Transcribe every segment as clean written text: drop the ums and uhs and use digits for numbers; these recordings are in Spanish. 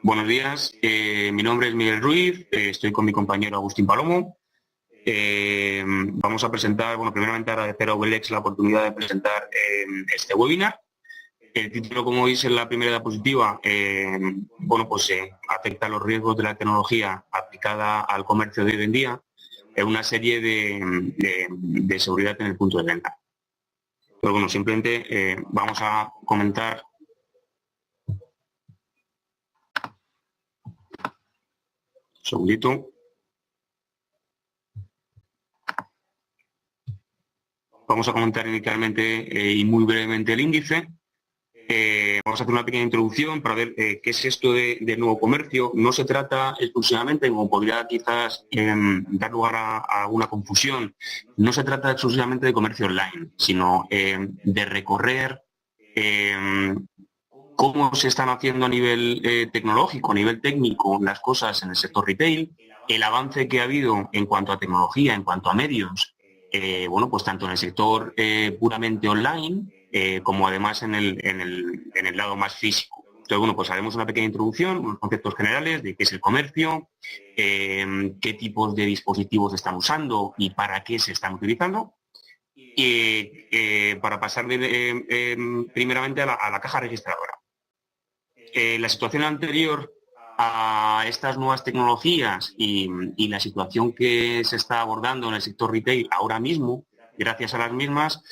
Buenos días, mi nombre es Miguel Ruiz, estoy con mi compañero Agustín Palomo. Vamos a presentar, primeramente agradecer a OVLX la oportunidad de presentar este webinar. El título, como veis en la primera diapositiva, afecta a los riesgos de la tecnología aplicada al comercio de hoy en día en una serie de seguridad en el punto de venta. Pero bueno, simplemente vamos a comentar. Un segundito. Vamos a comentar inicialmente y muy brevemente el índice. Vamos a hacer una pequeña introducción para ver qué es esto de nuevo comercio. No se trata exclusivamente, como podría quizás dar lugar a alguna confusión, no se trata exclusivamente de comercio online, sino de recorrer cómo se están haciendo a nivel tecnológico, a nivel técnico, las cosas en el sector retail, el avance que ha habido en cuanto a tecnología, en cuanto a medios, tanto en el sector puramente online, como además en el lado más físico. Entonces, haremos una pequeña introducción, unos conceptos generales de qué es el comercio, qué tipos de dispositivos están usando y para qué se están utilizando. Para pasar primeramente a la caja registradora. La situación anterior a estas nuevas tecnologías y la situación que se está abordando en el sector retail ahora mismo, gracias a las mismas,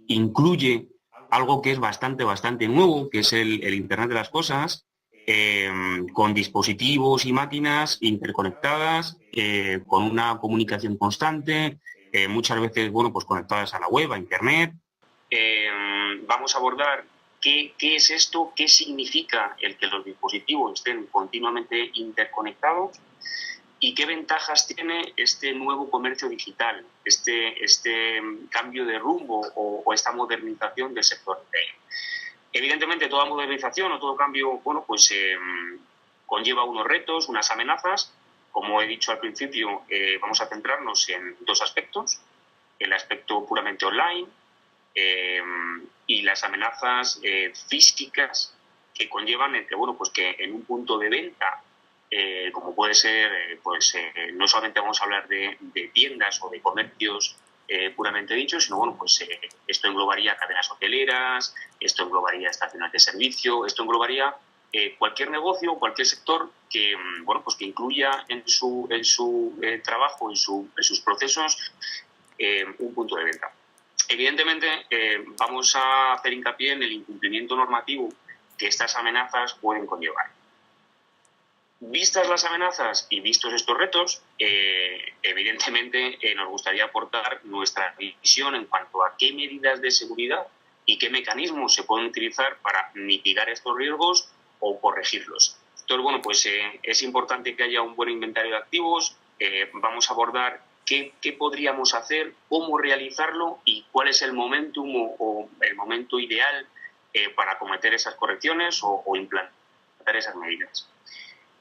incluye algo que es bastante nuevo, que es el Internet de las cosas, con dispositivos y máquinas interconectadas, con una comunicación constante, muchas veces conectadas a la web, a Internet. Vamos a abordar qué es esto, qué significa el que los dispositivos estén continuamente interconectados y qué ventajas tiene este nuevo comercio digital, este cambio de rumbo o esta modernización del sector retail. Evidentemente, toda modernización o todo cambio, conlleva unos retos, unas amenazas. Como he dicho al principio, vamos a centrarnos en dos aspectos: el aspecto puramente online y las amenazas físicas que conllevan que en un punto de venta, como puede ser, no solamente vamos a hablar de tiendas o de comercios puramente dichos, sino esto englobaría cadenas hoteleras, esto englobaría estaciones de servicio, esto englobaría cualquier negocio, cualquier sector que que incluya en su trabajo, en sus procesos, un punto de venta. Evidentemente, vamos a hacer hincapié en el incumplimiento normativo que estas amenazas pueden conllevar. Vistas las amenazas y vistos estos retos, evidentemente nos gustaría aportar nuestra visión en cuanto a qué medidas de seguridad y qué mecanismos se pueden utilizar para mitigar estos riesgos o corregirlos. Entonces, es importante que haya un buen inventario de activos. Vamos a abordar qué podríamos hacer, cómo realizarlo y cuál es el momentum o el momento ideal para acometer esas correcciones o implantar esas medidas.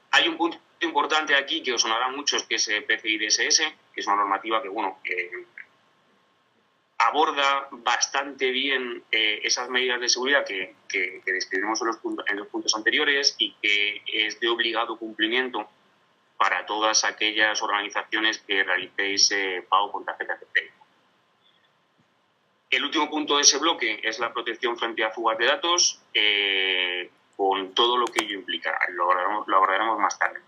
Hay un punto importante aquí que os sonará a muchos, que es PCI DSS, que es una normativa que aborda bastante bien esas medidas de seguridad que describimos en los puntos anteriores y que es de obligado cumplimiento para todas aquellas organizaciones que realicéis pago con tarjetas de crédito. El último punto de ese bloque es la protección frente a fugas de datos, con todo lo que ello implica. Lo abordaremos más tarde.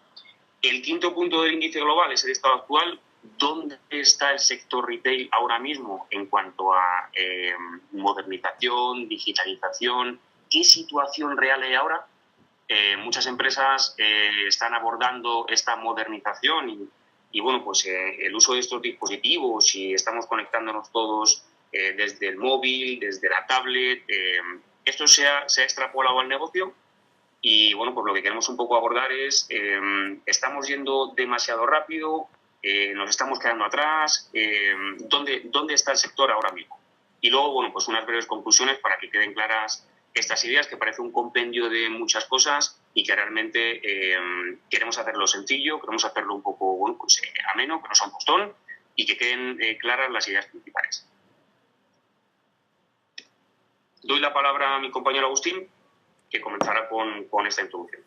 El quinto punto del índice global es el estado actual. ¿Dónde está el sector retail ahora mismo en cuanto a modernización, digitalización? ¿Qué situación real hay ahora? Muchas empresas están abordando esta modernización y el uso de estos dispositivos, y estamos conectándonos todos desde el móvil, desde la tablet. Esto se ha extrapolado al negocio y lo que queremos un poco abordar es estamos yendo demasiado rápido, nos estamos quedando atrás. ¿Dónde está el sector ahora mismo? Y luego, unas breves conclusiones para que queden claras estas ideas, que parece un compendio de muchas cosas y que realmente queremos hacerlo sencillo, queremos hacerlo un poco ameno, que no sea un postón, y que queden claras las ideas principales. Doy la palabra a mi compañero Agustín. que comenzará con esta introducción.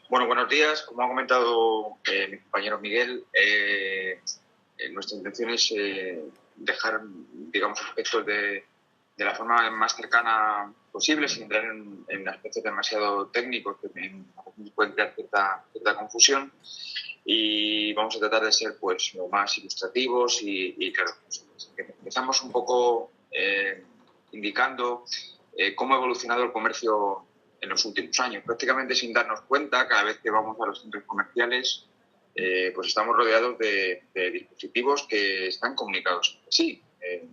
Bueno, buenos días. Como ha comentado mi compañero Miguel, nuestra intención es dejar, digamos, aspectos de la forma más cercana posible, sin entrar en aspectos demasiado técnicos que pueden crear cierta confusión. Y vamos a tratar de ser pues lo más ilustrativos y claros posibles. Empezamos un poco indicando cómo ha evolucionado el comercio en los últimos años. Prácticamente sin darnos cuenta, cada vez que vamos a los centros comerciales, pues estamos rodeados de dispositivos que están comunicados entre sí,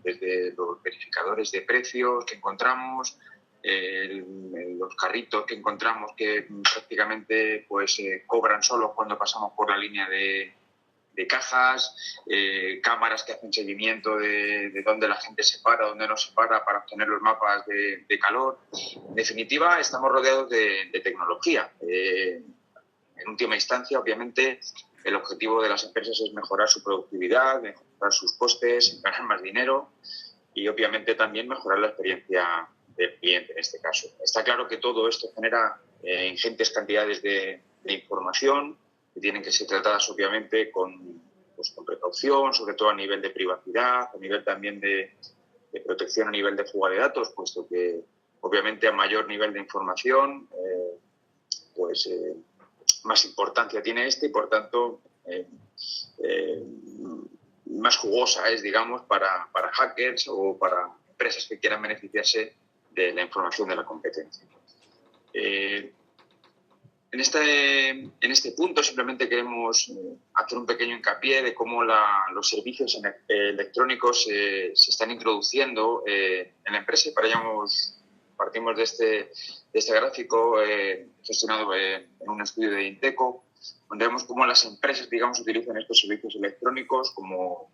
desde los verificadores de precios que encontramos, los carritos que encontramos que prácticamente pues cobran solo cuando pasamos por la línea de cajas, cámaras que hacen seguimiento de dónde la gente se para, dónde no se para obtener los mapas de calor. En definitiva, estamos rodeados de tecnología. En última instancia, obviamente, el objetivo de las empresas es mejorar su productividad, mejorar sus costes, ganar más dinero y obviamente también mejorar la experiencia del cliente en este caso. Está claro que todo esto genera ingentes cantidades de información que tienen que ser tratadas obviamente con precaución, sobre todo a nivel de privacidad, a nivel también de protección a nivel de fuga de datos, puesto que obviamente a mayor nivel de información más importancia tiene y por tanto más jugosa es, digamos, para hackers o para empresas que quieran beneficiarse de la información de la competencia. En este punto simplemente queremos hacer un pequeño hincapié de cómo los servicios electrónicos se están introduciendo en la empresa y para ello partimos de este gráfico gestionado en un estudio de Inteco, donde vemos cómo las empresas, digamos, utilizan estos servicios electrónicos, como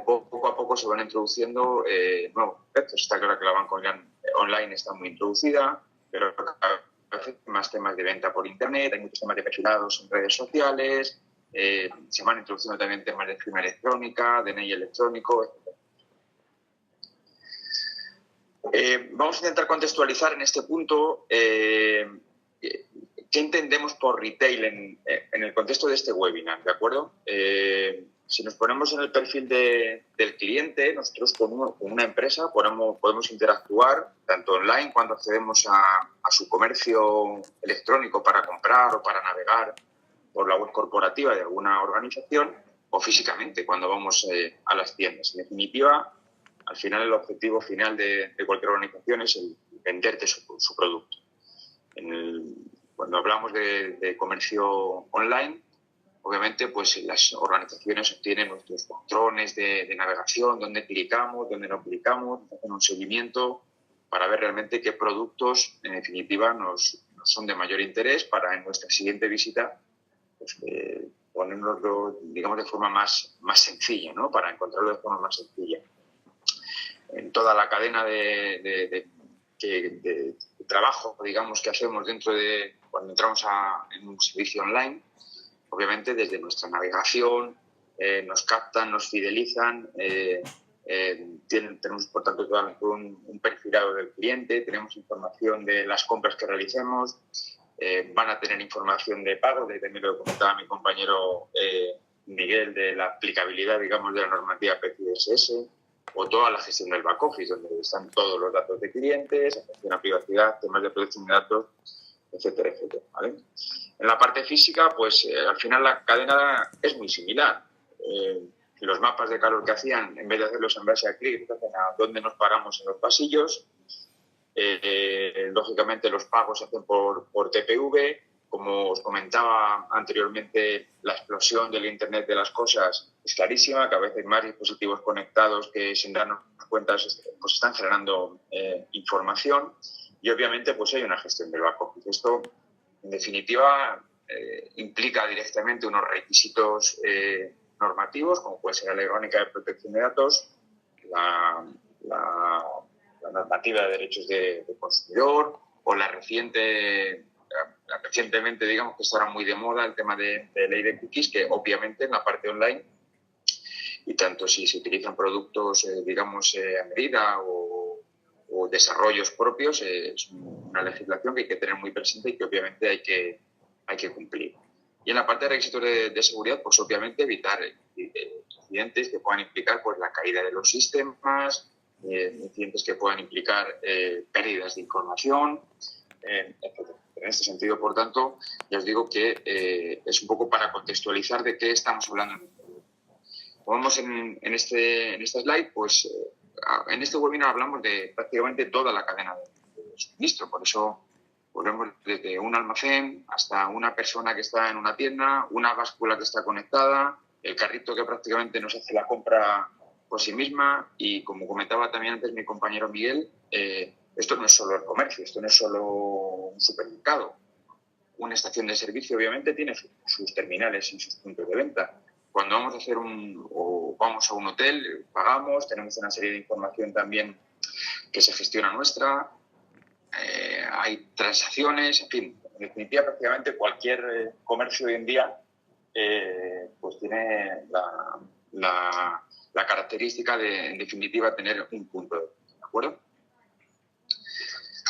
poco a poco se van introduciendo nuevos conceptos. Está claro que la banca online está muy introducida, pero hay más temas de venta por Internet, hay muchos temas de perfilados en redes sociales, se van introduciendo también temas de firma electrónica, DNI electrónico, etc. Vamos a intentar contextualizar en este punto qué entendemos por retail en el contexto de este webinar, ¿de acuerdo? Si nos ponemos en el perfil del cliente, nosotros con una empresa podemos interactuar tanto online cuando accedemos a su comercio electrónico para comprar o para navegar por la web corporativa de alguna organización, o físicamente cuando vamos a las tiendas. En definitiva, al final el objetivo final de cualquier organización es el venderte su producto. Cuando hablamos de comercio online, obviamente pues las organizaciones obtienen nuestros patrones de navegación, dónde clicamos, dónde no clicamos, hacen un seguimiento para ver realmente qué productos en definitiva nos son de mayor interés para en nuestra siguiente visita pues, ponernoslo, digamos, de forma más sencilla, ¿no? Para encontrarlo de forma más sencilla. En toda la cadena de trabajo, digamos, que hacemos dentro de cuando entramos en un servicio online, obviamente desde nuestra navegación nos captan, nos fidelizan, tenemos por tanto un perfilado del cliente, tenemos información de las compras que realicemos, van a tener información de pago, también lo comentaba mi compañero Miguel, de la aplicabilidad, digamos, de la normativa PCI-DSS, o toda la gestión del back office, donde están todos los datos de clientes, atención a privacidad, temas de protección de datos, etcétera, etcétera, ¿vale? En la parte física, pues al final la cadena es muy similar. Los mapas de calor que hacían, en vez de hacerlos en base a clic, hacen a dónde nos paramos en los pasillos. Lógicamente los pagos se hacen por TPV. Como os comentaba anteriormente, la explosión del Internet de las cosas es clarísima. Cada vez hay más dispositivos conectados que sin darnos cuenta pues están generando información y obviamente pues hay una gestión del back office. Esto, en definitiva, implica directamente unos requisitos normativos, como puede ser la Ley Orgánica de Protección de Datos, la normativa de derechos de consumidor o recientemente, digamos, que está ahora muy de moda el tema de ley de cookies, que obviamente en la parte online, y tanto si se utilizan productos, digamos, a medida o o desarrollos propios, es una legislación que hay que tener muy presente y que obviamente hay que cumplir. Y en la parte de requisitos de seguridad, pues obviamente evitar incidentes que puedan implicar pues, la caída de los sistemas, incidentes que puedan implicar pérdidas de información, etc. En este sentido, por tanto, ya os digo que es un poco para contextualizar de qué estamos hablando. Como vemos en este slide, pues en este webinar hablamos de prácticamente toda la cadena de suministro. Por eso volvemos desde un almacén hasta una persona que está en una tienda, una báscula que está conectada, el carrito que prácticamente nos hace la compra por sí misma y, como comentaba también antes mi compañero Miguel, esto no es solo el comercio, esto no es solo un supermercado. Una estación de servicio obviamente tiene sus terminales y sus puntos de venta. Cuando vamos a hacer vamos a un hotel, pagamos, tenemos una serie de información también que se gestiona nuestra, hay transacciones, en fin, en definitiva prácticamente cualquier comercio hoy en día pues tiene la característica de, en definitiva, tener un punto de venta, ¿de acuerdo?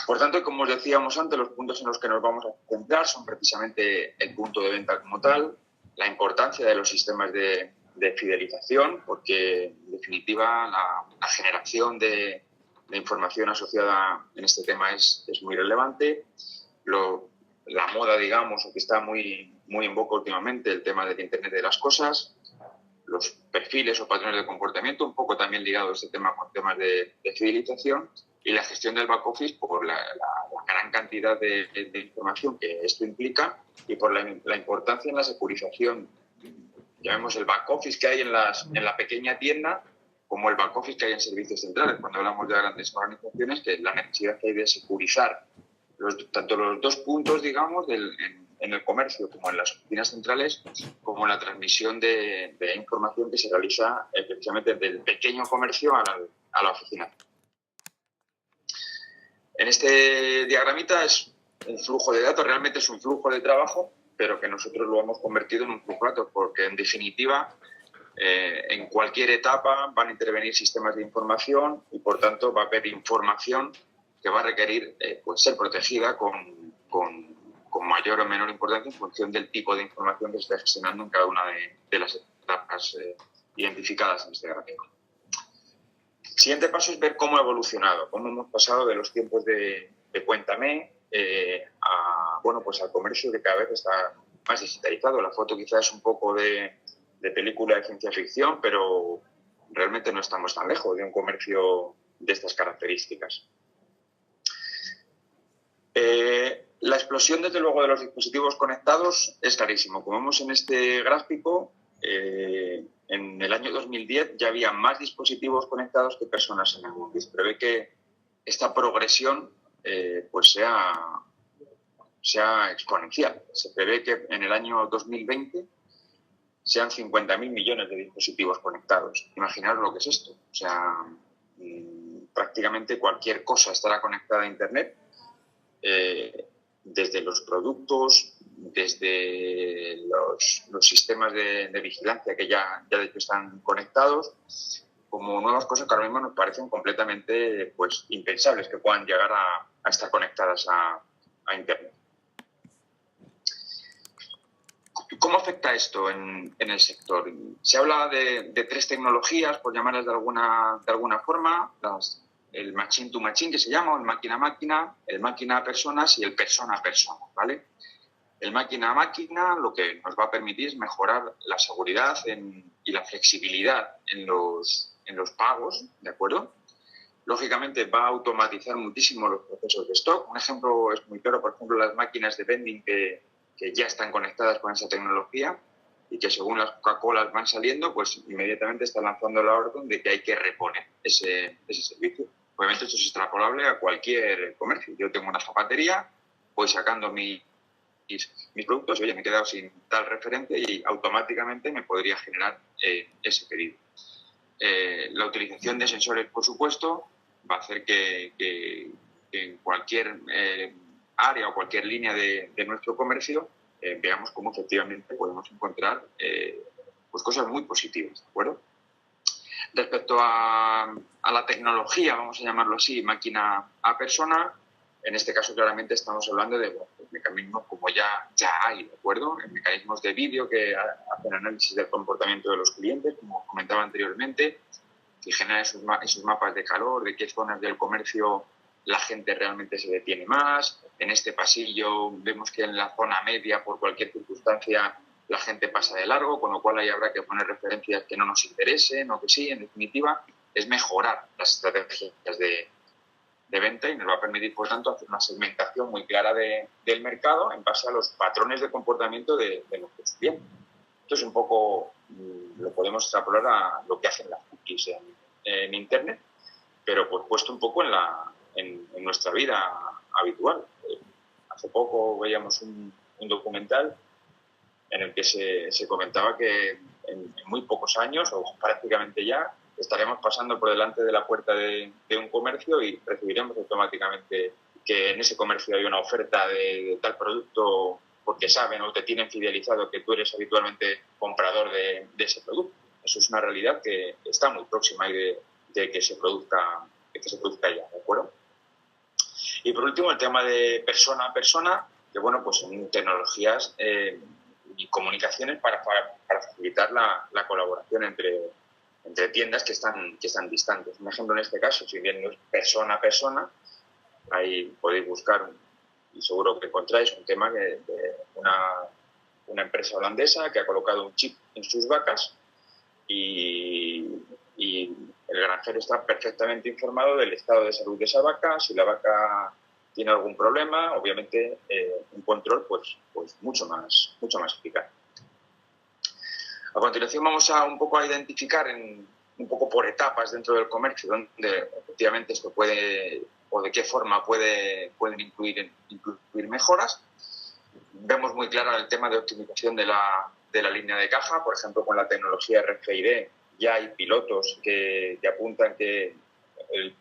Por tanto, como os decíamos antes, los puntos en los que nos vamos a centrar son precisamente el punto de venta como tal, la importancia de los sistemas de fidelización, porque en definitiva la generación de información asociada en este tema es muy relevante. La moda, digamos, o que está muy en boca últimamente, el tema del Internet de las cosas, los perfiles o patrones de comportamiento, un poco también ligado a este tema con temas de fidelización, y la gestión del back office por la gran cantidad de información que esto implica y por la importancia en la securización. Llamemos el back office que hay en la pequeña tienda como el back office que hay en servicios centrales. Cuando hablamos de grandes organizaciones, que la necesidad que hay de securizar tanto los dos puntos, digamos, en el comercio como en las oficinas centrales, como en la transmisión de información que se realiza precisamente del pequeño comercio a la oficina. En este diagramita es un flujo de datos, realmente es un flujo de trabajo, pero que nosotros lo hemos convertido en un flujo de datos, porque en definitiva en cualquier etapa van a intervenir sistemas de información y por tanto va a haber información que va a requerir pues ser protegida con mayor o menor importancia en función del tipo de información que se está gestionando en cada una de las etapas identificadas en este gráfico. El siguiente paso es ver cómo ha evolucionado, cómo hemos pasado de los tiempos de Cuéntame pues al comercio que cada vez está más digitalizado. La foto quizás es un poco de película de ciencia ficción, pero realmente no estamos tan lejos de un comercio de estas características. La explosión, desde luego, de los dispositivos conectados es clarísimo. Como vemos en este gráfico, en el año 2010 ya había más dispositivos conectados que personas en el mundo. Se prevé que esta progresión pues sea exponencial. Se prevé que en el año 2020 sean 50.000 millones de dispositivos conectados. Imaginaros lo que es esto. O sea, prácticamente cualquier cosa estará conectada a Internet, desde los productos, desde los sistemas de vigilancia que ya de hecho están conectados, como nuevas cosas que ahora mismo nos parecen completamente pues, impensables que puedan llegar a estar conectadas a Internet. ¿Cómo afecta esto en el sector? Se habla de tres tecnologías, por llamarlas de alguna forma, el machine to machine, que se llama, el máquina a máquina, el máquina a personas y el persona a persona, ¿vale? El máquina a máquina lo que nos va a permitir es mejorar la seguridad y la flexibilidad en los pagos, ¿de acuerdo? Lógicamente va a automatizar muchísimo los procesos de stock. Un ejemplo es muy claro, por ejemplo, las máquinas de vending que ya están conectadas con esa tecnología y que según las Coca-Colas van saliendo, pues inmediatamente están lanzando la orden de que hay que reponer ese servicio. Obviamente esto es extrapolable a cualquier comercio. Yo tengo una zapatería, voy sacando mis productos y oye, me he quedado sin tal referente y automáticamente me podría generar ese pedido. La utilización de sensores, por supuesto, va a hacer que en cualquier área o cualquier línea de nuestro comercio veamos cómo efectivamente podemos encontrar pues cosas muy positivas, ¿de acuerdo? Respecto a la tecnología, vamos a llamarlo así, máquina a persona, en este caso claramente estamos hablando de mecanismos como ya hay, ¿de acuerdo? Mecanismos de vídeo que hacen análisis del comportamiento de los clientes, como comentaba anteriormente, que generan esos mapas de calor, de qué zonas del comercio la gente realmente se detiene más. En este pasillo vemos que en la zona media, por cualquier circunstancia, la gente pasa de largo, con lo cual ahí habrá que poner referencias que no nos interesen o que sí. En definitiva, es mejorar las estrategias de venta y nos va a permitir, por tanto, hacer una segmentación muy clara del mercado en base a los patrones de comportamiento de nuestros clientes. Esto es un poco, lo podemos extrapolar a lo que hacen las cookies en Internet, pero pues puesto un poco en nuestra vida habitual. Hace poco veíamos un documental en el que se comentaba que en muy pocos años, o prácticamente ya, estaremos pasando por delante de la puerta de un comercio y recibiremos automáticamente que en ese comercio hay una oferta de tal producto porque saben o te tienen fidelizado que tú eres habitualmente comprador de ese producto. Eso es una realidad que está muy próxima y de que se produzca ya, ¿de acuerdo? Y por último, el tema de persona a persona, que bueno, pues son tecnologías y comunicaciones para facilitar la colaboración entre tiendas que están distantes. Un ejemplo en este caso, si bien no es persona a persona, ahí podéis buscar y seguro que encontráis un tema de una empresa holandesa que ha colocado un chip en sus vacas y el granjero está perfectamente informado del estado de salud de esa vaca, si la vaca tiene algún problema, obviamente un control pues mucho más eficaz. A continuación vamos un poco a identificar un poco por etapas dentro del comercio donde efectivamente esto puede o de qué forma pueden incluir mejoras. Vemos muy claro el tema de optimización de la línea de caja, por ejemplo con la tecnología RFID ya hay pilotos que apuntan que el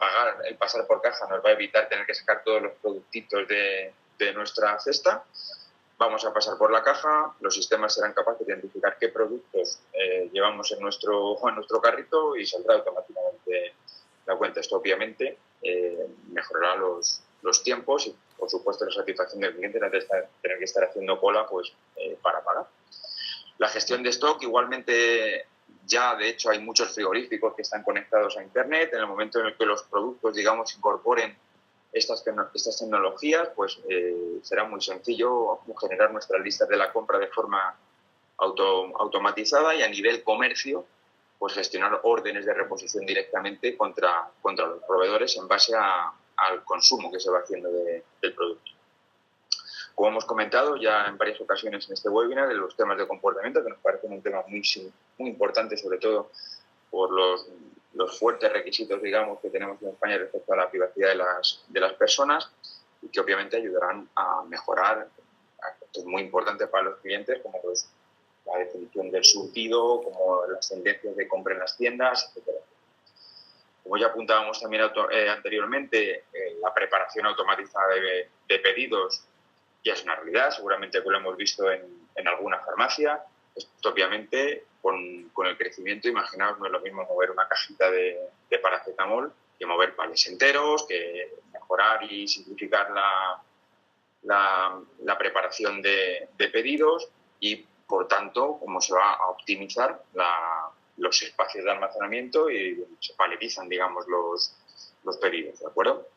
pasar por caja nos va a evitar tener que sacar todos los productitos de nuestra cesta. Vamos a pasar por la caja, los sistemas serán capaces de identificar qué productos llevamos en nuestro carrito y saldrá automáticamente la cuenta. Esto obviamente mejorará los tiempos y, por supuesto, la satisfacción del cliente de tener que estar haciendo cola pues, para pagar. La gestión de stock, igualmente, ya de hecho hay muchos frigoríficos que están conectados a Internet. En el momento en el que los productos, digamos, incorporen estas tecnologías, pues será muy sencillo generar nuestras listas de la compra de forma automatizada y a nivel comercio, pues gestionar órdenes de reposición directamente contra los proveedores en base al consumo que se va haciendo del producto. Como hemos comentado ya en varias ocasiones en este webinar, de los temas de comportamiento, que nos parecen un tema muy importante, sobre todo por los fuertes requisitos, digamos, que tenemos en España respecto a la privacidad de las personas y que obviamente ayudarán a mejorar aspectos muy importantes para los clientes, como pues, la definición del surtido, como las tendencias de compra en las tiendas, etc. Como ya apuntábamos también anteriormente, la preparación automatizada de pedidos ya es una realidad, seguramente que lo hemos visto en alguna farmacia. Esto obviamente con el crecimiento, imaginaos, no es lo mismo mover una cajita de paracetamol que mover palés enteros, que mejorar y simplificar la preparación de pedidos y, por tanto, cómo se va a optimizar los espacios de almacenamiento y se paletizan, digamos, los pedidos, ¿de acuerdo?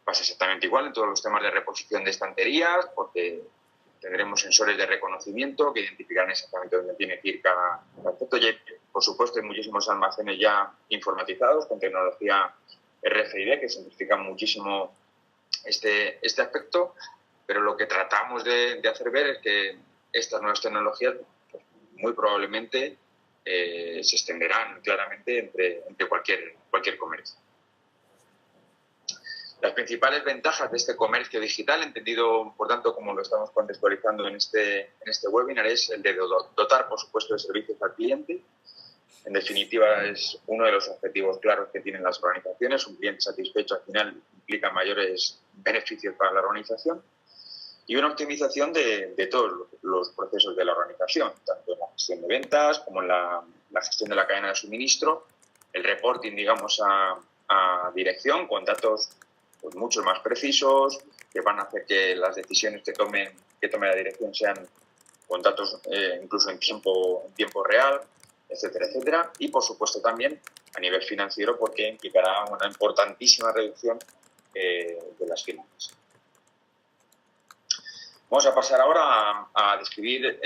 Pasa exactamente igual en todos los temas de reposición de estanterías, porque tendremos sensores de reconocimiento que identificarán exactamente dónde tiene que ir cada aspecto. Y, por supuesto, hay muchísimos almacenes ya informatizados con tecnología RFID que simplifican muchísimo este aspecto, pero lo que tratamos de hacer ver es que estas nuevas tecnologías pues, muy probablemente se extenderán claramente entre cualquier comercio. Las principales ventajas de este comercio digital, entendido, por tanto, como lo estamos contextualizando en este webinar, es el de dotar, por supuesto, de servicios al cliente. En definitiva, es uno de los objetivos claros que tienen las organizaciones. Un cliente satisfecho, al final, implica mayores beneficios para la organización. Y una optimización de todos los procesos de la organización, tanto en la gestión de ventas como en la gestión de la cadena de suministro, el reporting, digamos, a dirección con datos pues, mucho más precisos, que van a hacer que las decisiones que tome la dirección sean con datos incluso en tiempo real, etcétera, etcétera. Y, por supuesto, también a nivel financiero, porque implicará una importantísima reducción de las finanzas. Vamos a pasar ahora a describir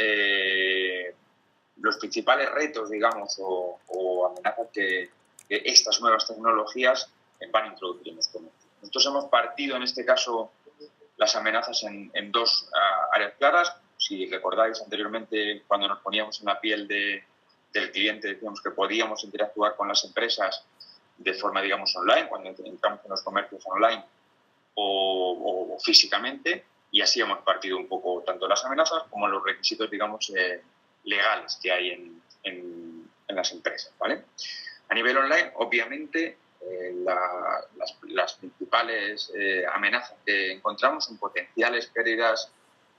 los principales retos, digamos, o amenazas que estas nuevas tecnologías van a introducir en los comercios. Nosotros hemos partido, en este caso, las amenazas en dos áreas claras. Si recordáis anteriormente, cuando nos poníamos en la piel del cliente, decíamos que podíamos interactuar con las empresas de forma, digamos, online, cuando entramos en los comercios online o físicamente, y así hemos partido un poco tanto las amenazas como los requisitos, digamos, legales que hay en las empresas, ¿vale? A nivel online, obviamente, las principales amenazas que encontramos son potenciales pérdidas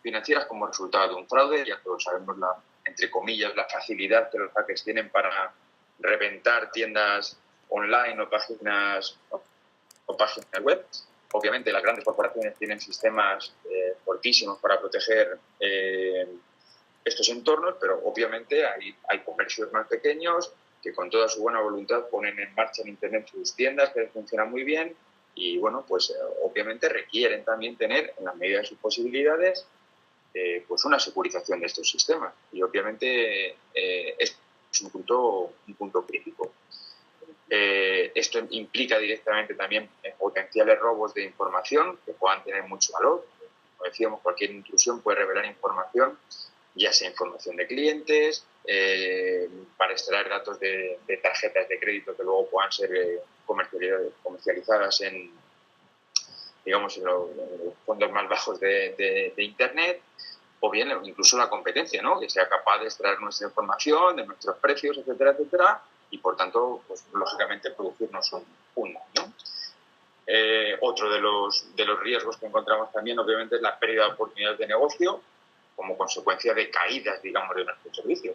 financieras como resultado de un fraude. Ya todos sabemos, entre comillas, la facilidad que los hackers tienen para reventar tiendas online o páginas web. Obviamente, las grandes corporaciones tienen sistemas fortísimos para proteger estos entornos, pero obviamente hay comercios más pequeños que con toda su buena voluntad ponen en marcha en Internet sus tiendas que funcionan muy bien y, bueno, pues obviamente requieren también tener, en la medida de sus posibilidades, pues una securización de estos sistemas. Y obviamente es un punto crítico. Esto implica directamente también potenciales robos de información que puedan tener mucho valor. Como decíamos, cualquier intrusión puede revelar información, ya sea información de clientes, para extraer datos de tarjetas de crédito que luego puedan ser comercializadas en los fondos más bajos de Internet, o bien incluso la competencia, ¿no? Que sea capaz de extraer nuestra información, de nuestros precios, etcétera, etcétera, y por tanto, pues lógicamente producirnos un daño. Otro de los riesgos que encontramos también, obviamente, es la pérdida de oportunidades de negocio como consecuencia de caídas, digamos, de nuestro servicio.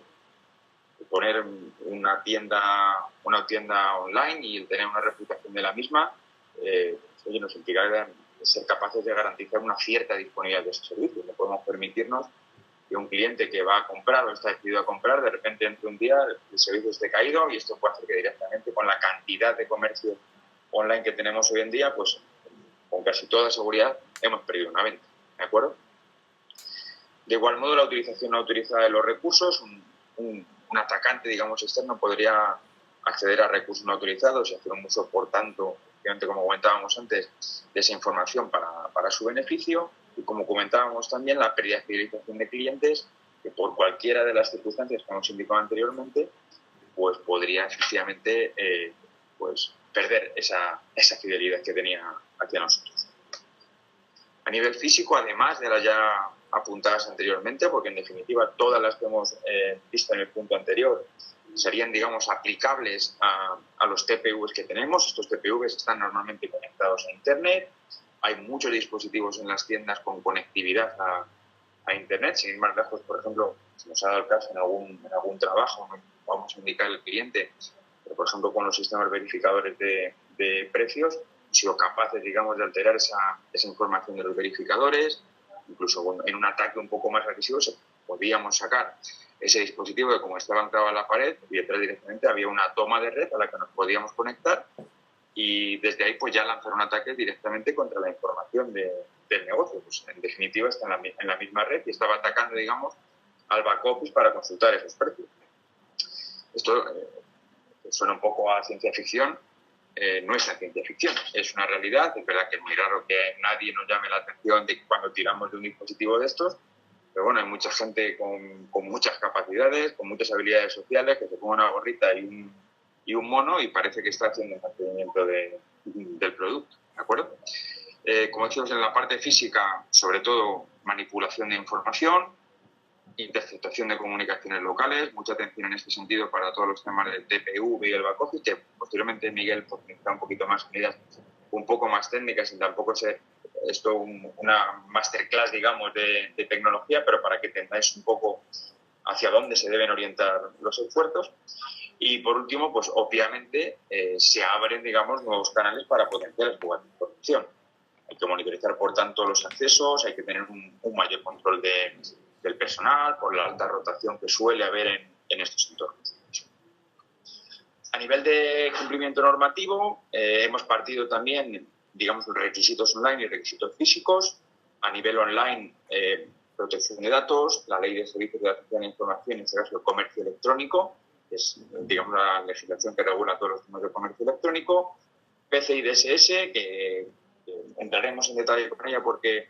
Poner una tienda online y el tener una reputación de la misma, nos implica ser capaces de garantizar una cierta disponibilidad de ese servicio. No podemos permitirnos que un cliente que va a comprar o está decidido a comprar, de repente entre un día el servicio esté caído, y esto puede hacer que directamente con la cantidad de comercio online que tenemos hoy en día, pues con casi toda seguridad hemos perdido una venta, ¿de acuerdo? De igual modo, la utilización no autorizada de los recursos. Un atacante, digamos, externo podría acceder a recursos no autorizados y hacer un uso, por tanto, como comentábamos antes, de esa información para su beneficio. Y como comentábamos también, la pérdida de fidelización de clientes, que por cualquiera de las circunstancias que hemos indicado anteriormente, pues podría efectivamente pues perder esa fidelidad que tenía hacia nosotros. A nivel físico, además de las ya apuntadas anteriormente, porque en definitiva todas las que hemos visto en el punto anterior serían, digamos, aplicables a los TPVs que tenemos. Estos TPVs están normalmente conectados a Internet. Hay muchos dispositivos en las tiendas con conectividad a Internet. Sin ir más lejos, por ejemplo, si nos ha dado el caso en algún trabajo, vamos a indicar al cliente, pero por ejemplo con los sistemas verificadores de precios, han sido capaces, digamos, de alterar esa información de los verificadores. Incluso en un ataque un poco más agresivo podíamos sacar ese dispositivo que, como estaba anclado a la pared, y detrás directamente había una toma de red a la que nos podíamos conectar, y desde ahí pues ya lanzar un ataque directamente contra la información del negocio. Pues en definitiva está en la misma red y estaba atacando, digamos, al back office para consultar esos precios. Esto suena un poco a ciencia ficción. No es ciencia ficción, es una realidad. Es verdad que es muy raro que nadie nos llame la atención de cuando tiramos de un dispositivo de estos, pero bueno, hay mucha gente con muchas capacidades, con muchas habilidades sociales, que se pone una gorrita y un mono y parece que está haciendo el mantenimiento del producto, ¿de acuerdo? Como decíamos, en la parte física, sobre todo manipulación de información, interceptación de comunicaciones locales. Mucha atención en este sentido para todos los temas del TPV y el back office, que posteriormente Miguel profundizará un poquito más en medidas un poco más técnicas, sin tampoco ser esto una masterclass, digamos, de tecnología, pero para que entendáis un poco hacia dónde se deben orientar los esfuerzos. Y por último, pues obviamente se abren, digamos, nuevos canales para potenciar el flujo de información. Hay que monitorizar, por tanto, los accesos, hay que tener un mayor control del personal por la alta rotación que suele haber en estos entornos. A nivel de cumplimiento normativo, hemos partido también, digamos, requisitos online y requisitos físicos. A nivel online, protección de datos, la Ley de Servicios de Atención a Información, en este caso el comercio electrónico, que es, digamos, la legislación que regula todos los temas de comercio electrónico. PCI DSS, que entraremos en detalle con ella porque,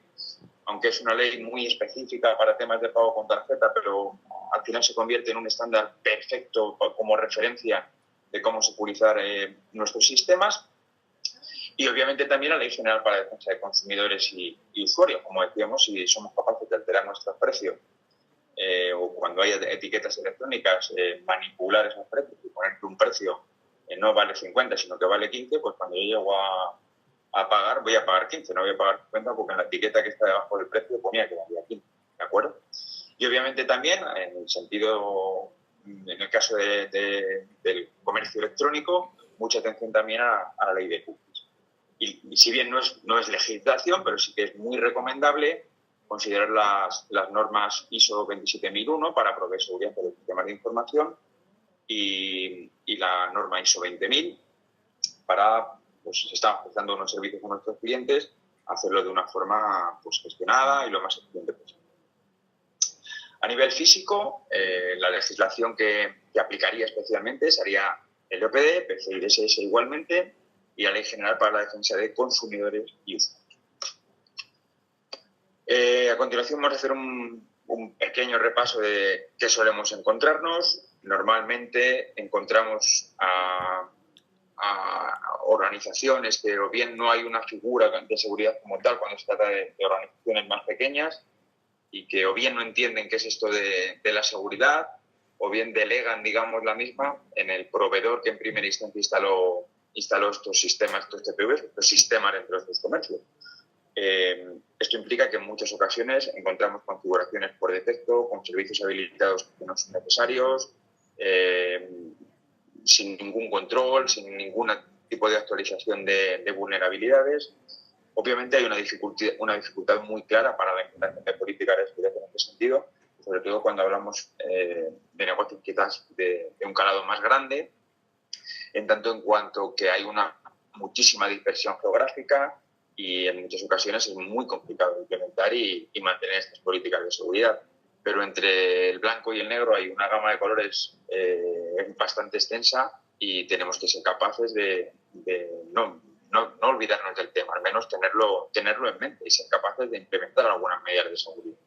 aunque es una ley muy específica para temas de pago con tarjeta, pero al final se convierte en un estándar perfecto como referencia de cómo securizar nuestros sistemas. Y obviamente también la Ley General para la Defensa de Consumidores y Usuarios. Como decíamos, si somos capaces de alterar nuestros precios o cuando hay etiquetas electrónicas, manipular esos precios y poner que un precio no vale 50, sino que vale 15, pues cuando yo llego a pagar, voy a pagar 15, no voy a pagar 50 porque en la etiqueta que está debajo del precio ponía que valía 15, ¿de acuerdo? Y obviamente también, en el sentido, en el caso del comercio electrónico, mucha atención también a la ley de cookies. Y si bien no es legislación, pero sí que es muy recomendable considerar las normas ISO 27001 para proveer seguridad de los sistemas de información y la norma ISO 20000 para, pues, si estamos prestando unos servicios a nuestros clientes, hacerlo de una forma, pues, gestionada y lo más eficiente posible. A nivel físico, la legislación que aplicaría especialmente sería el OPD, PCI DSS igualmente, y la Ley General para la Defensa de Consumidores y Usuarios. A continuación vamos a hacer un pequeño repaso de qué solemos encontrarnos. Normalmente encontramos a organizaciones que o bien no hay una figura de seguridad como tal cuando se trata de organizaciones más pequeñas y que o bien no entienden qué es esto de la seguridad o bien delegan, digamos, la misma en el proveedor que en primera instancia instaló estos sistemas, estos TPVs, estos sistemas dentro de estos comercios. Esto implica que en muchas ocasiones encontramos configuraciones por defecto, con servicios habilitados que no son necesarios, sin ningún control, sin ningún tipo de actualización de vulnerabilidades. Obviamente hay una dificultad muy clara para la implementación de políticas de seguridad en este sentido, sobre todo cuando hablamos de negocios quizás de un calado más grande, en tanto en cuanto que hay una muchísima dispersión geográfica y en muchas ocasiones es muy complicado implementar y mantener estas políticas de seguridad. Pero entre el blanco y el negro hay una gama de colores bastante extensa y tenemos que ser capaces de no olvidarnos del tema, al menos tenerlo en mente y ser capaces de implementar algunas medidas de seguridad.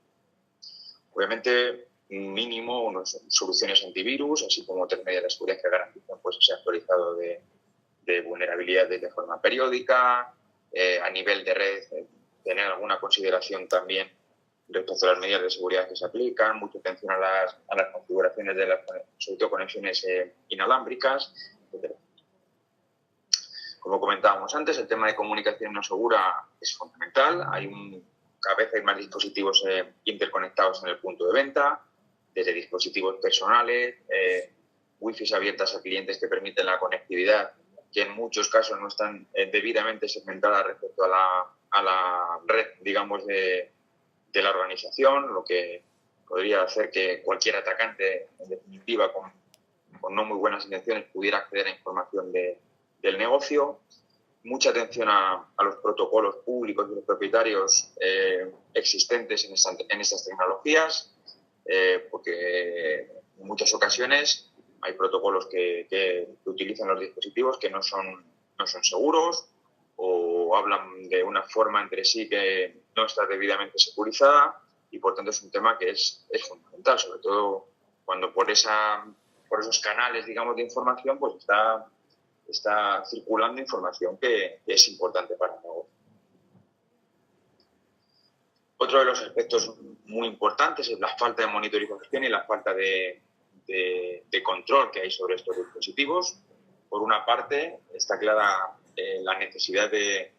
Obviamente, un mínimo, unas soluciones antivirus, así como otras medidas de seguridad que garanticen pues, ese actualizado de vulnerabilidades de forma periódica, a nivel de red, tener alguna consideración también respecto a las medidas de seguridad que se aplican, mucha atención a las configuraciones de las, sobre todo, conexiones inalámbricas, etc. Como comentábamos antes, el tema de comunicación no segura es fundamental. Cada vez hay más dispositivos interconectados en el punto de venta, desde dispositivos personales, wifi abiertas a clientes que permiten la conectividad, que en muchos casos no están debidamente segmentadas respecto a la red, digamos, de la organización, lo que podría hacer que cualquier atacante, en definitiva, con no muy buenas intenciones, pudiera acceder a información del negocio. Mucha atención a los protocolos públicos y los propietarios existentes en estas tecnologías, porque en muchas ocasiones hay protocolos que utilizan los dispositivos que no son seguros o hablan de una forma entre sí que no está debidamente securizada y, por tanto, es un tema que es fundamental, sobre todo cuando por esos canales, digamos, de información pues está circulando información que es importante para el negocio. Otro de los aspectos muy importantes es la falta de monitorización y la falta de control que hay sobre estos dispositivos. Por una parte, está clara la necesidad de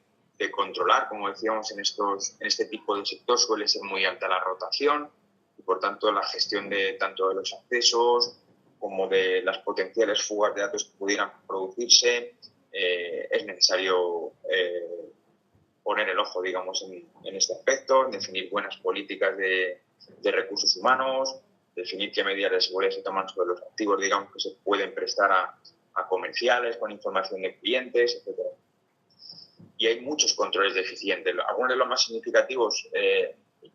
controlar, como decíamos, en este tipo de sector suele ser muy alta la rotación y, por tanto, la gestión tanto de los accesos como de las potenciales fugas de datos que pudieran producirse, es necesario poner el ojo, digamos, en este aspecto, en definir buenas políticas de recursos humanos, definir qué medidas de seguridad se toman sobre los activos, digamos, que se pueden prestar a comerciales con información de clientes, etcétera. Y hay muchos controles deficientes. Algunos de los más significativos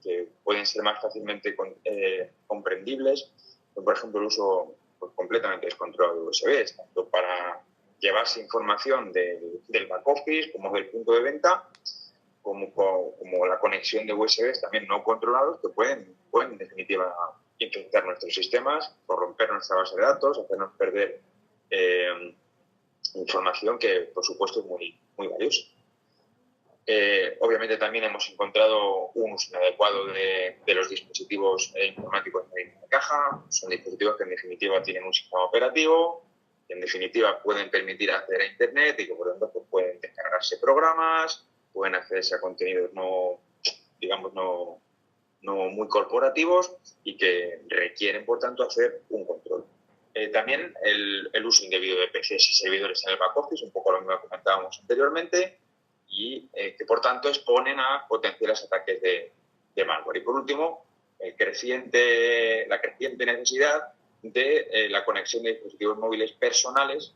que pueden ser más fácilmente comprendibles, pues, por ejemplo, el uso pues, completamente descontrolado de USB, tanto para llevarse información del back office como del punto de venta, como la conexión de USB también no controlados que pueden en definitiva infectar nuestros sistemas, corromper nuestra base de datos, hacernos perder información que por supuesto es muy, muy valiosa. Obviamente también hemos encontrado un uso inadecuado de los dispositivos informáticos de caja. Son dispositivos que en definitiva tienen un sistema operativo, que en definitiva pueden permitir acceder a Internet y que por lo tanto pues, pueden descargarse programas, pueden accederse a contenidos no muy corporativos y que requieren por tanto hacer un control. También el uso indebido de PCs y servidores en el back office, un poco lo mismo que comentábamos anteriormente, y que por tanto exponen a potenciales ataques de malware. Y por último, la creciente necesidad de la conexión de dispositivos móviles personales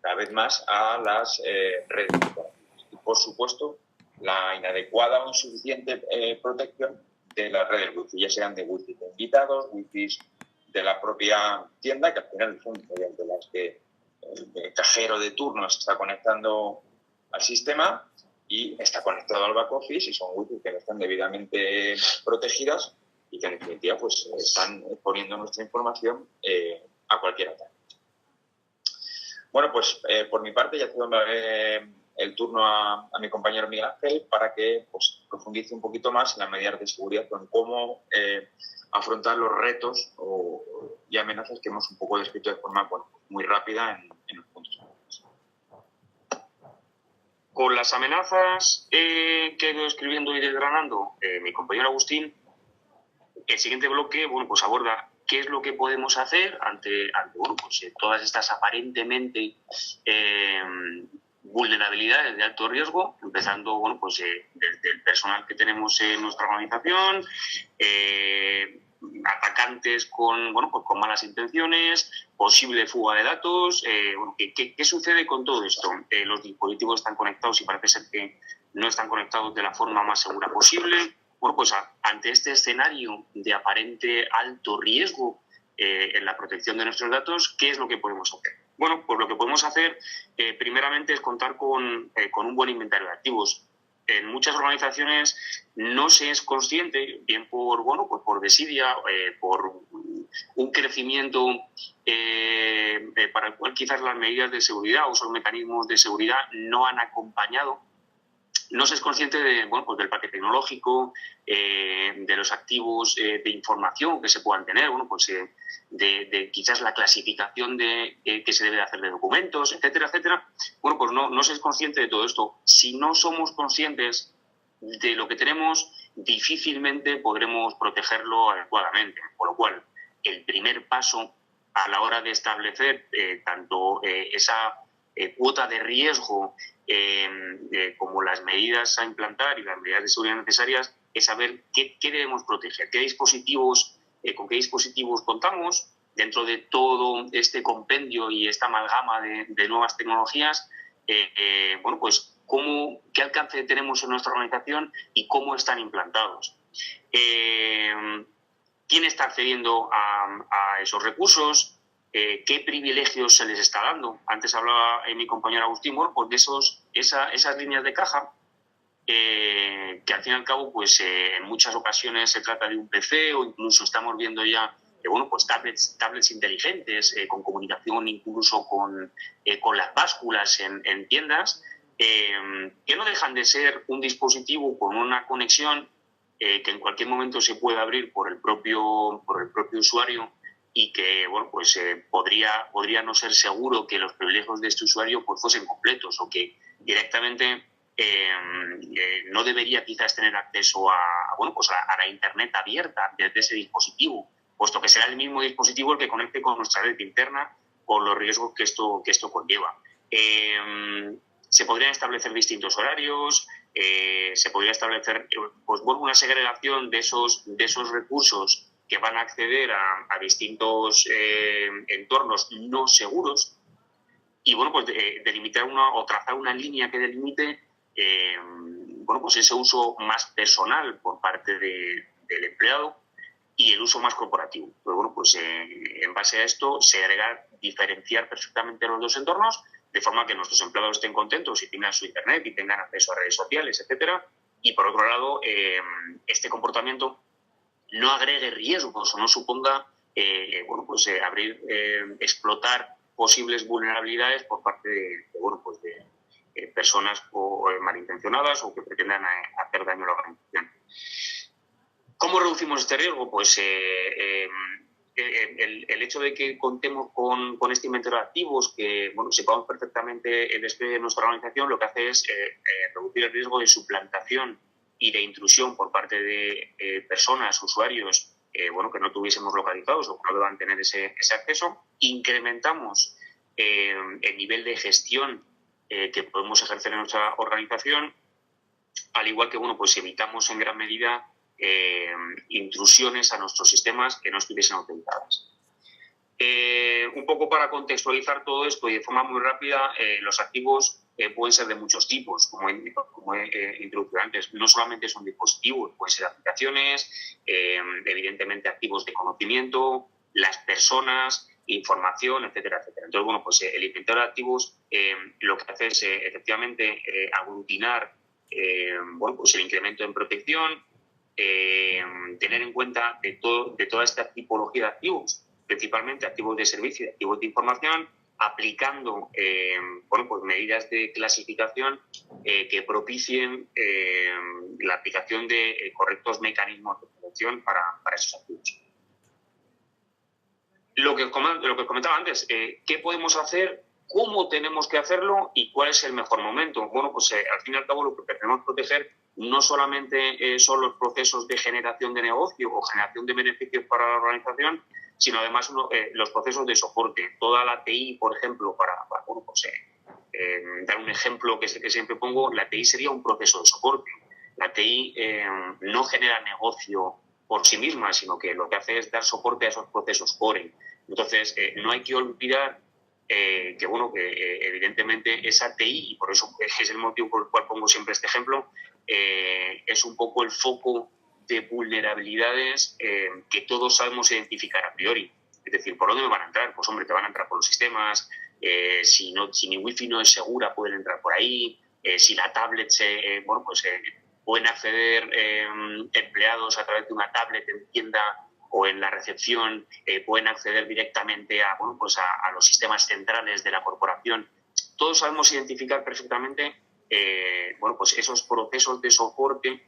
cada vez más a las redes corporativas. Y por supuesto, la inadecuada o insuficiente protección de las redes Wi-Fi, ya sean de Wi-Fi de invitados, Wi-Fi de la propia tienda, que al final son mediante las que el cajero de turno se está conectando al sistema y está conectado al back office y son Wi-Fi que no están debidamente protegidas y que en definitiva pues están exponiendo nuestra información a cualquier ataque. Bueno, pues por mi parte ya cedo el turno a mi compañero Miguel Ángel para que pues, profundice un poquito más en las medidas de seguridad en cómo afrontar los retos y amenazas que hemos un poco descrito de forma muy rápida en los puntos. Con las amenazas que he ido describiendo y desgranando mi compañero Agustín, el siguiente bloque pues aborda qué es lo que podemos hacer ante pues, todas estas aparentemente vulnerabilidades de alto riesgo, empezando pues, desde el personal que tenemos en nuestra organización, atacantes con malas intenciones, posible fuga de datos. ¿Qué sucede con todo esto? Los dispositivos están conectados y parece ser que no están conectados de la forma más segura posible. Pues ante este escenario de aparente alto riesgo en la protección de nuestros datos, ¿qué es lo que podemos hacer? Bueno, pues lo que podemos hacer primeramente es contar con un buen inventario de activos. En muchas organizaciones no se es consciente, bien por desidia, por un crecimiento para el cual quizás las medidas de seguridad o esos mecanismos de seguridad no han acompañado. No se es consciente pues del parque tecnológico, de los activos de información que se puedan tener, de quizás la clasificación que se debe hacer de documentos, etcétera, etcétera. Pues no se es consciente de todo esto. Si no somos conscientes de lo que tenemos, difícilmente podremos protegerlo adecuadamente. Por lo cual, el primer paso a la hora de establecer tanto esa cuota de riesgo como las medidas a implantar y las medidas de seguridad necesarias es saber qué debemos proteger, con qué dispositivos contamos dentro de todo este compendio y esta amalgama de nuevas tecnologías, pues qué alcance tenemos en nuestra organización y cómo están implantados. ¿Quién está accediendo a esos recursos? ¿Qué privilegios se les está dando? Antes hablaba mi compañero Agustín, pues de esas líneas de caja, que al fin y al cabo, pues en muchas ocasiones se trata de un PC o incluso estamos viendo ya pues tablets inteligentes con comunicación incluso con las básculas en tiendas, que no dejan de ser un dispositivo con una conexión que en cualquier momento se puede abrir por el propio usuario y que podría no ser seguro que los privilegios de este usuario pues fuesen completos o que directamente no debería quizás tener acceso a la Internet abierta desde ese dispositivo puesto que será el mismo dispositivo el que conecte con nuestra red interna por los riesgos que esto conlleva. Se podrían establecer distintos horarios, se podría establecer una segregación de esos recursos que van a acceder a distintos entornos no seguros y delimitar o trazar una línea que delimite ese uso más personal por parte del empleado y el uso más corporativo. En base a esto, segregar, diferenciar perfectamente los dos entornos de forma que nuestros empleados estén contentos y tengan su internet y tengan acceso a redes sociales, etcétera. Y por otro lado, este comportamiento no agregue riesgos o no suponga explotar posibles vulnerabilidades por parte de personas malintencionadas o que pretendan hacer daño a la organización. ¿Cómo reducimos este riesgo? Pues el hecho de que contemos con este inventario de activos, que sepamos perfectamente el despliegue de nuestra organización, lo que hace es reducir el riesgo de suplantación y de intrusión por parte de personas, usuarios, que no tuviésemos localizados o que no deban tener ese acceso. Incrementamos el nivel de gestión que podemos ejercer en nuestra organización, al igual que evitamos en gran medida intrusiones a nuestros sistemas que no estuviesen autorizadas. Un poco para contextualizar todo esto y de forma muy rápida, los activos pueden ser de muchos tipos, como he introducido antes. No solamente son dispositivos, pueden ser aplicaciones, evidentemente activos de conocimiento, las personas, información, etcétera, etcétera. Entonces, el inventario de activos lo que hace es efectivamente aglutinar el incremento en protección, tener en cuenta de toda esta tipología de activos, principalmente activos de servicio y activos de información, aplicando medidas de clasificación que propicien la aplicación de correctos mecanismos de protección para esos activos. Lo que comentaba antes, ¿qué podemos hacer? ¿Cómo tenemos que hacerlo? ¿Y cuál es el mejor momento? Al fin y al cabo, lo que pretendemos proteger no solamente son los procesos de generación de negocio o generación de beneficios para la organización, sino además los procesos de soporte. Toda la TI, por ejemplo, dar un ejemplo que siempre pongo, la TI sería un proceso de soporte. La TI no genera negocio por sí misma, sino que lo que hace es dar soporte a esos procesos core. Entonces, no hay que olvidar que evidentemente esa TI, y por eso es el motivo por el cual pongo siempre este ejemplo, es un poco el foco de vulnerabilidades que todos sabemos identificar a priori. Es decir, ¿por dónde me van a entrar? Pues, te van a entrar por los sistemas. Si mi wifi no es segura, pueden entrar por ahí. Si la tablet pueden acceder empleados a través de una tablet en tienda o en la recepción, pueden acceder directamente a los sistemas centrales de la corporación. Todos sabemos identificar perfectamente esos procesos de soporte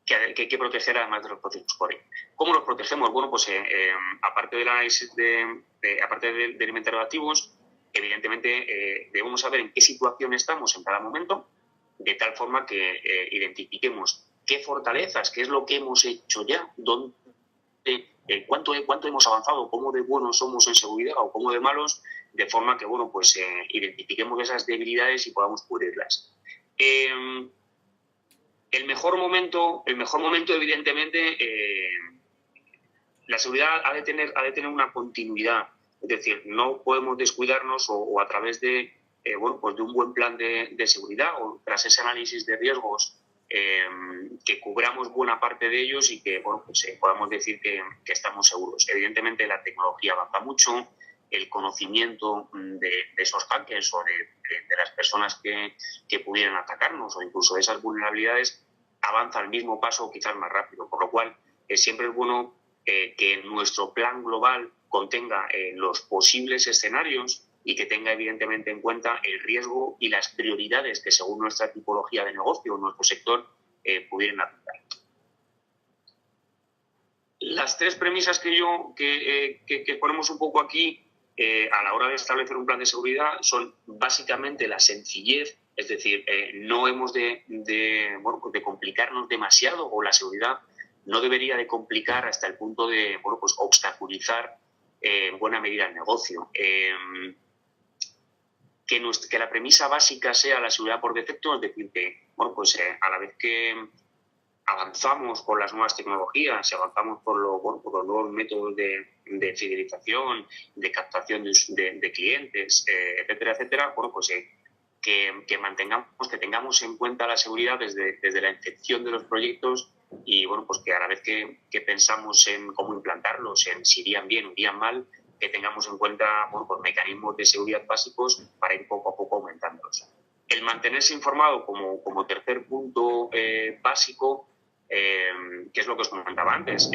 que hay que proteger además de los procesos core. ¿Cómo los protegemos? Aparte del análisis aparte del inventario de activos, evidentemente debemos saber en qué situación estamos en cada momento, de tal forma que identifiquemos qué fortalezas, qué es lo que hemos hecho ya, cuánto hemos avanzado, cómo de buenos somos en seguridad o cómo de malos, de forma que identifiquemos esas debilidades y podamos cubrirlas. El mejor momento, evidentemente, la seguridad ha de tener una continuidad. Es decir, no podemos descuidarnos o a través de de un buen plan de seguridad o tras ese análisis de riesgos que cubramos buena parte de ellos y que podamos decir que estamos seguros. Evidentemente, la tecnología avanza mucho, el conocimiento de esos hackers o de las personas que pudieran atacarnos o incluso de esas vulnerabilidades avanza al mismo paso o quizás más rápido, por lo cual siempre es bueno que nuestro plan global contenga los posibles escenarios y que tenga evidentemente en cuenta el riesgo y las prioridades que según nuestra tipología de negocio o nuestro sector pudieran afectar. Las tres premisas que ponemos un poco aquí a la hora de establecer un plan de seguridad son básicamente la sencillez, es decir, no hemos de complicarnos demasiado o la seguridad no debería de complicar hasta el punto de, bueno, pues obstaculizar en buena medida el negocio. Que la premisa básica sea la seguridad por defecto, es decir, que, bueno, pues a la vez que avanzamos por las nuevas tecnologías, avanzamos por los nuevos métodos de fidelización, de captación de clientes, etcétera, etcétera, bueno, pues que mantengamos, que tengamos en cuenta la seguridad desde la incepción de los proyectos y, bueno, pues que a la vez que pensamos en cómo implantarlos, en si irían bien o irían mal, que tengamos en cuenta, bueno, pues mecanismos de seguridad básicos para ir poco a poco aumentándolos. El mantenerse informado como tercer punto básico, que es lo que os comentaba antes.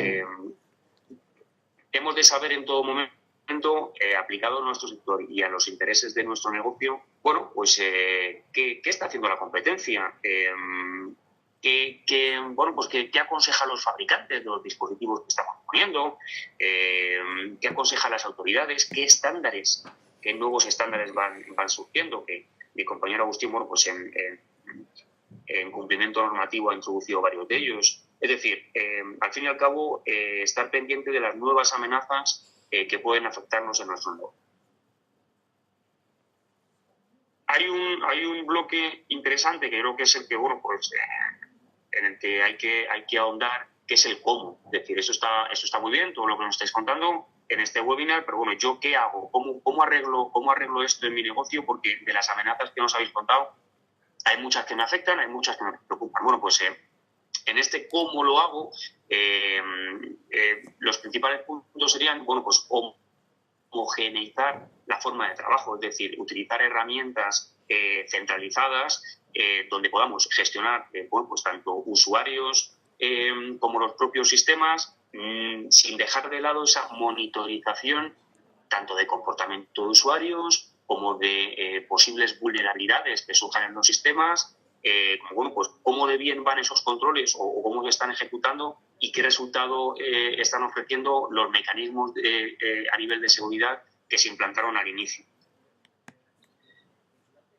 Hemos de saber en todo momento, aplicado a nuestro sector y a los intereses de nuestro negocio, bueno, pues qué está haciendo la competencia, ¿qué aconseja a los fabricantes de los dispositivos que estamos poniendo? ¿Qué aconseja a las autoridades? ¿Qué estándares, qué nuevos estándares van surgiendo? Que mi compañero Agustín, bueno, pues en cumplimiento normativo ha introducido varios de ellos. Es decir, al fin y al cabo, estar pendiente de las nuevas amenazas que pueden afectarnos en nuestro negocio. Hay un bloque interesante que creo que es el que, bueno, pues en el que hay que ahondar, que es el cómo. Es decir, eso está muy bien, todo lo que nos estáis contando en este webinar, pero bueno, ¿yo qué hago? ¿Cómo arreglo esto en mi negocio? Porque de las amenazas que nos habéis contado, hay muchas que me afectan, hay muchas que me preocupan. Bueno, pues en este cómo lo hago, los principales puntos serían, bueno, pues homogeneizar la forma de trabajo, es decir, utilizar herramientas centralizadas donde podamos gestionar, bueno, pues tanto usuarios como los propios sistemas, sin dejar de lado esa monitorización tanto de comportamiento de usuarios como de posibles vulnerabilidades que surjan en los sistemas, bueno, pues cómo de bien van esos controles o cómo se están ejecutando y qué resultado están ofreciendo los mecanismos a nivel de seguridad que se implantaron al inicio.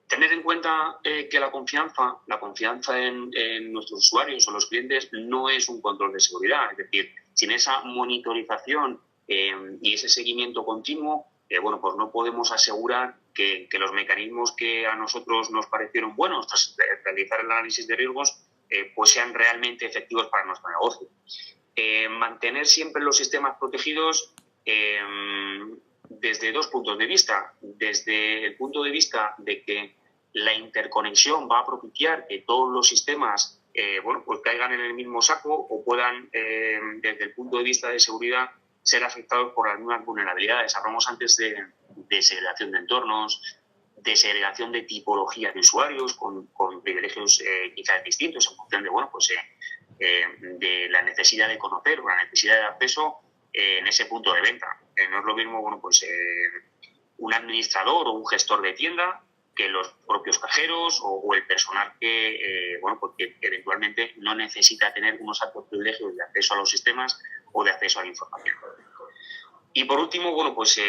Tener en cuenta que la confianza en nuestros usuarios o los clientes no es un control de seguridad. Es decir, sin esa monitorización y ese seguimiento continuo, bueno, pues no podemos asegurar que los mecanismos que a nosotros nos parecieron buenos tras realizar el análisis de riesgos pues sean realmente efectivos para nuestro negocio. Mantener siempre los sistemas protegidos desde dos puntos de vista. Desde el punto de vista de que la interconexión va a propiciar que todos los sistemas bueno, pues caigan en el mismo saco o puedan, desde el punto de vista de seguridad, ser afectados por algunas vulnerabilidades. Hablamos antes de segregación de entornos, de segregación de tipologías de usuarios con privilegios quizás distintos en función de, bueno, pues, de la necesidad de conocer o la necesidad de acceso en ese punto de venta. No es lo mismo, bueno, pues, un administrador o un gestor de tienda que los propios cajeros o el personal que, bueno, porque eventualmente no necesita tener unos altos privilegios de acceso a los sistemas o de acceso a la información. Y por último, bueno, pues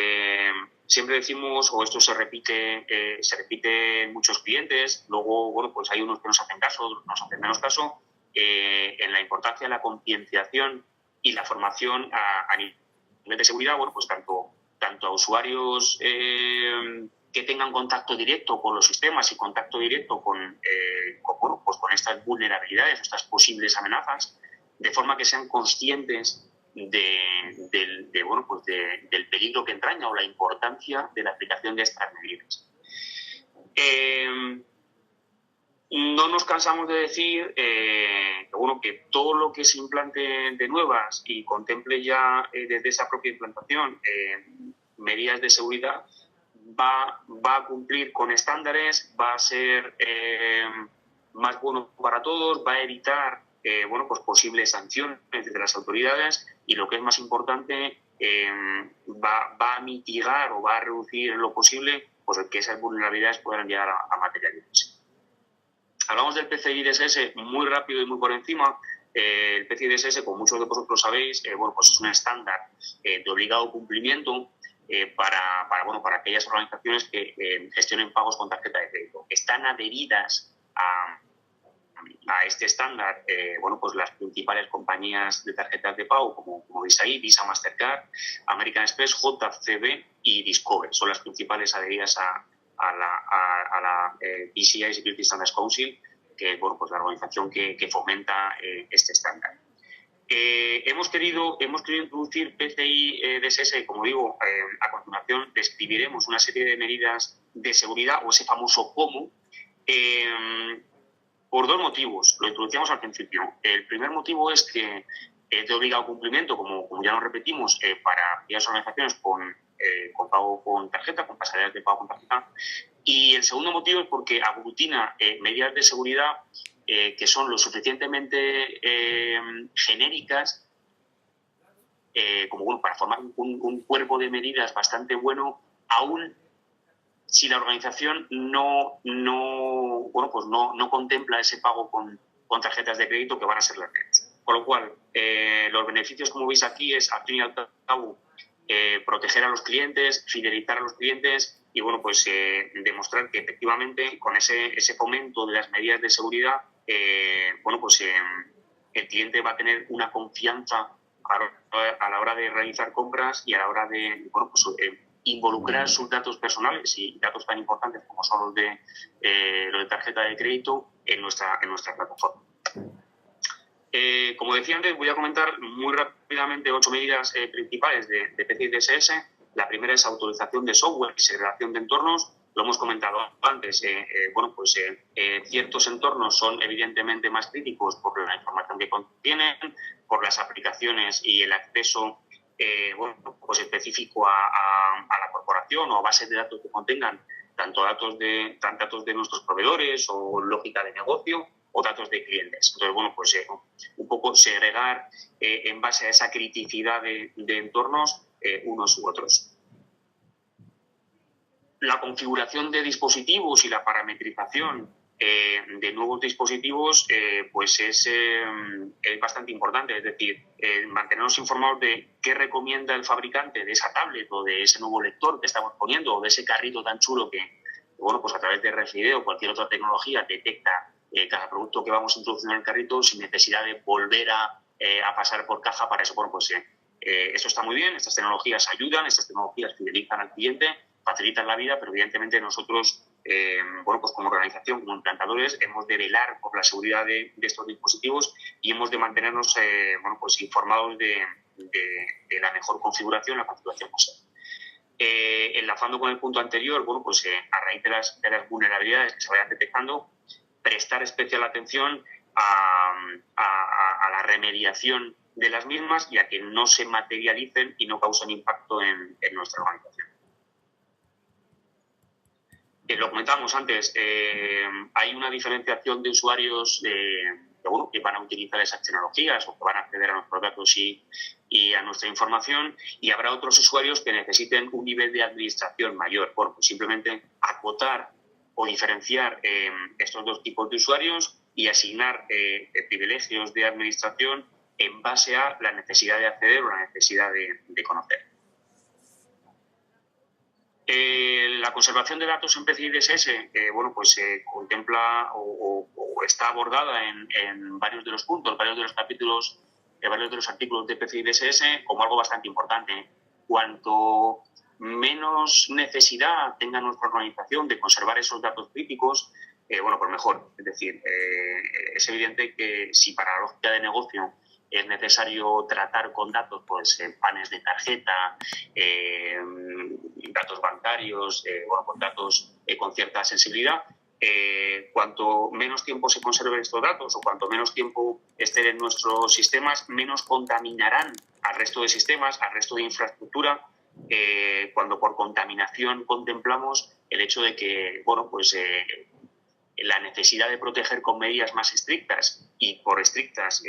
siempre decimos, o esto se repite en muchos clientes, luego, bueno, pues hay unos que nos hacen caso, otros nos hacen menos caso, en la importancia de la concienciación y la formación a nivel de seguridad, bueno, pues tanto a usuarios que tengan contacto directo con los sistemas y contacto directo con estas vulnerabilidades, estas posibles amenazas, de forma que sean conscientes del peligro que entraña o la importancia de la aplicación de estas medidas. No nos cansamos de decir que todo lo que se implante de nuevas y contemple ya desde esa propia implantación medidas de seguridad va a cumplir con estándares, va a ser más bueno para todos, va a evitar pues posibles sanciones de las autoridades y, lo que es más importante, va a mitigar o va a reducir en lo posible pues que esas vulnerabilidades puedan llegar a materializarse. Hablamos del PCI DSS muy rápido y muy por encima. El PCI DSS, como muchos de vosotros sabéis, pues es un estándar de obligado cumplimiento para aquellas organizaciones que gestionen pagos con tarjeta de crédito. Están adheridas a este estándar, bueno, pues las principales compañías de tarjetas de pago, como veis ahí, Visa, Mastercard, American Express, JCB y Discover. Son las principales adheridas a la PCI Security Standards Council, que bueno, pues la organización que fomenta este estándar. Hemos querido introducir PCI DSS, como digo, a continuación describiremos una serie de medidas de seguridad, o ese famoso POMO, por dos motivos. Lo introducíamos al principio. El primer motivo es que es de obligado cumplimiento, como ya nos repetimos, para aquellas organizaciones con pago con tarjeta, con pasarelas de pago con tarjeta. Y el segundo motivo es porque aglutina medidas de seguridad que son lo suficientemente genéricas como bueno, para formar un cuerpo de medidas bastante bueno, aún si la organización no contempla ese pago con tarjetas de crédito, que van a ser las menos. Con lo cual, los beneficios, como veis aquí, es al fin y al cabo proteger a los clientes, fidelizar a los clientes y bueno, pues demostrar que efectivamente con ese fomento de las medidas de seguridad, bueno, pues el cliente va a tener una confianza a la hora de realizar compras y a la hora de bueno, pues, involucrar sus datos personales y datos tan importantes como son los de tarjeta de crédito en nuestra plataforma. Como decía antes, voy a comentar muy rápidamente 8 medidas principales de PCI DSS. La primera es autorización de software y segregación de entornos. Lo hemos comentado antes. Bueno, pues ciertos entornos son evidentemente más críticos por la información que contienen, por las aplicaciones y el acceso bueno, pues específico a la corporación o a bases de datos que contengan tanto datos de nuestros proveedores o lógica de negocio o datos de clientes. Entonces, bueno, pues un poco segregar en base a esa criticidad de entornos unos u otros. La configuración de dispositivos y la parametrización de nuevos dispositivos pues es bastante importante. Es decir, mantenernos informados de qué recomienda el fabricante de esa tablet o de ese nuevo lector que estamos poniendo o de ese carrito tan chulo que bueno, pues a través de RFID o cualquier otra tecnología detecta cada producto que vamos introduciendo en el carrito sin necesidad de volver a pasar por caja para eso. Bueno, pues eso está muy bien, estas tecnologías ayudan, estas tecnologías fidelizan al cliente, facilitan la vida, pero evidentemente nosotros, bueno, pues como organización, como implantadores, hemos de velar por la seguridad de estos dispositivos y hemos de mantenernos bueno, pues informados de la mejor configuración, la configuración posible. Enlazando con el punto anterior, bueno, pues a raíz de las vulnerabilidades que se vayan detectando, prestar especial atención a la remediación de las mismas y a que no se materialicen y no causen impacto en nuestra organización. Lo comentábamos antes, hay una diferenciación de usuarios que van a utilizar esas tecnologías o que van a acceder a nuestros datos y a nuestra información, y habrá otros usuarios que necesiten un nivel de administración mayor. Bueno, pues simplemente acotar o diferenciar estos dos tipos de usuarios y asignar privilegios de administración en base a la necesidad de acceder o la necesidad de conocer. La conservación de datos en PCI DSS, bueno, pues contempla o está abordada en varios de los puntos, varios de los capítulos, varios de los artículos de PCI DSS como algo bastante importante. Cuanto menos necesidad tenga nuestra organización de conservar esos datos críticos, bueno, pues mejor. Es decir, es evidente que si para la lógica de negocio es necesario tratar con datos, pues panes de tarjeta, datos bancarios, bueno, con datos con cierta sensibilidad, cuanto menos tiempo se conserven estos datos o cuanto menos tiempo estén en nuestros sistemas, menos contaminarán al resto de sistemas, al resto de infraestructura, cuando por contaminación contemplamos el hecho de que, bueno, pues la necesidad de proteger con medidas más estrictas, y por estrictas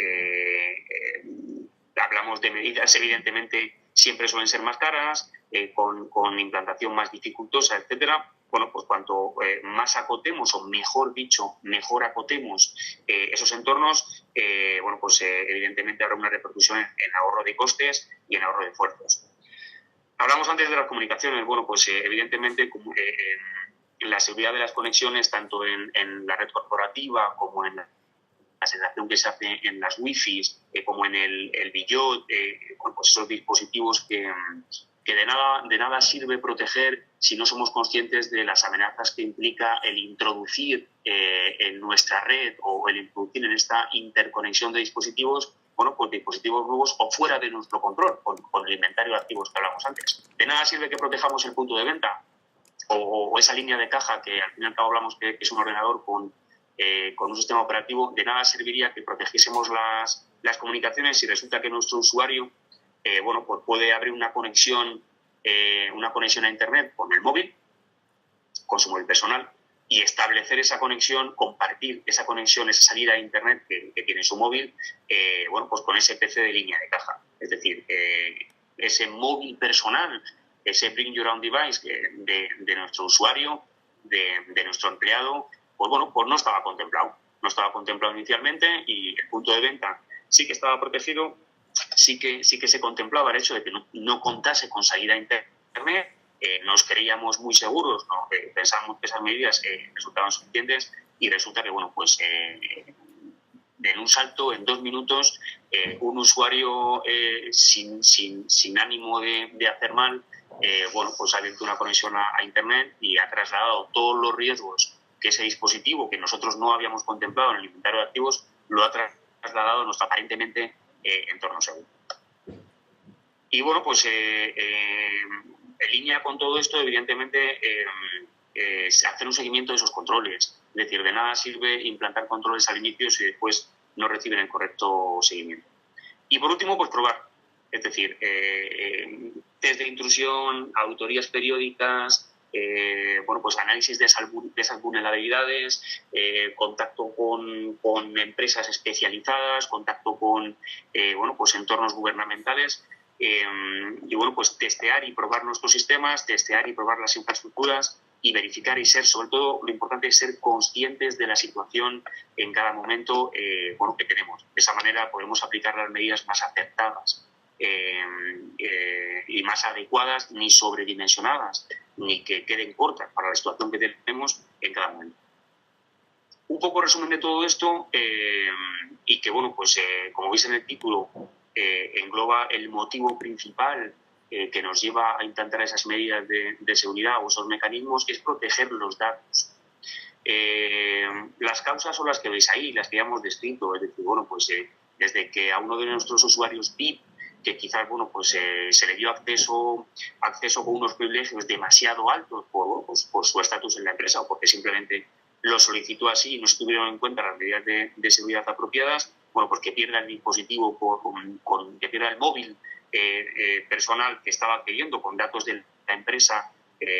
hablamos de medidas evidentemente siempre suelen ser más caras, con implantación más dificultosa, etcétera. Bueno, pues cuanto más acotemos, o mejor dicho, mejor acotemos esos entornos, bueno, pues evidentemente habrá una repercusión en ahorro de costes y en ahorro de esfuerzos. Hablamos antes de las comunicaciones. Bueno, pues evidentemente la seguridad de las conexiones, tanto en la red corporativa como en la sensación que se hace en las wifi, como en el Billot, pues esos dispositivos que de nada sirve proteger si no somos conscientes de las amenazas que implica el introducir en nuestra red o el introducir en esta interconexión de dispositivos, bueno, pues dispositivos nuevos o fuera de nuestro control, con el inventario de activos que hablamos antes. De nada sirve que protejamos el punto de venta o esa línea de caja que al fin y al cabo hablamos que es un ordenador con un sistema operativo. De nada serviría que protegiésemos las comunicaciones si resulta que nuestro usuario bueno, pues puede abrir una conexión a Internet con el móvil, con su móvil personal, y establecer esa conexión, compartir esa conexión, esa salida a Internet que tiene su móvil, bueno, pues con ese PC de línea de caja. Es decir, ese móvil personal, ese Bring Your Own Device de nuestro usuario, de nuestro empleado, pues bueno, pues no estaba contemplado. No estaba contemplado inicialmente y el punto de venta sí que estaba protegido, sí que se contemplaba el hecho de que no contase con salida a Internet. Nos creíamos muy seguros, ¿no? Pensábamos que esas medidas resultaban suficientes y resulta que, bueno, pues en un salto, en 2 minutos, un usuario sin ánimo de hacer mal, bueno, pues ha abierto una conexión a Internet y ha trasladado todos los riesgos que ese dispositivo, que nosotros no habíamos contemplado en el inventario de activos, lo ha trasladado a nuestro aparentemente entorno seguro. Y bueno, pues en línea con todo esto, evidentemente, hacer un seguimiento de esos controles. Es decir, de nada sirve implantar controles al inicio si después no reciben el correcto seguimiento. Y por último, pues probar. Es decir, test de intrusión, auditorías periódicas, bueno, pues análisis de esas vulnerabilidades, contacto con empresas especializadas, contacto con bueno, pues entornos gubernamentales, y bueno, pues testear y probar nuestros sistemas, testear y probar las infraestructuras y verificar y ser, sobre todo, lo importante es ser conscientes de la situación en cada momento bueno, que tenemos. De esa manera podemos aplicar las medidas más acertadas y más adecuadas, ni sobredimensionadas, ni que queden cortas para la situación que tenemos en cada momento. Un poco resumen de todo esto y que, bueno, pues como veis en el título, engloba el motivo principal que nos lleva a implantar esas medidas de seguridad o esos mecanismos, que es proteger los datos. Las causas son las que veis ahí, las que ya hemos descrito, es decir, bueno, pues desde que a uno de nuestros usuarios VIP, que quizás, bueno, pues se le dio acceso con unos privilegios demasiado altos por su estatus en la empresa o porque simplemente lo solicitó así y no se tuvieron en cuenta las medidas de seguridad apropiadas, bueno, pues que pierda el dispositivo, que pierda el móvil personal que estaba adquiriendo con datos de la empresa,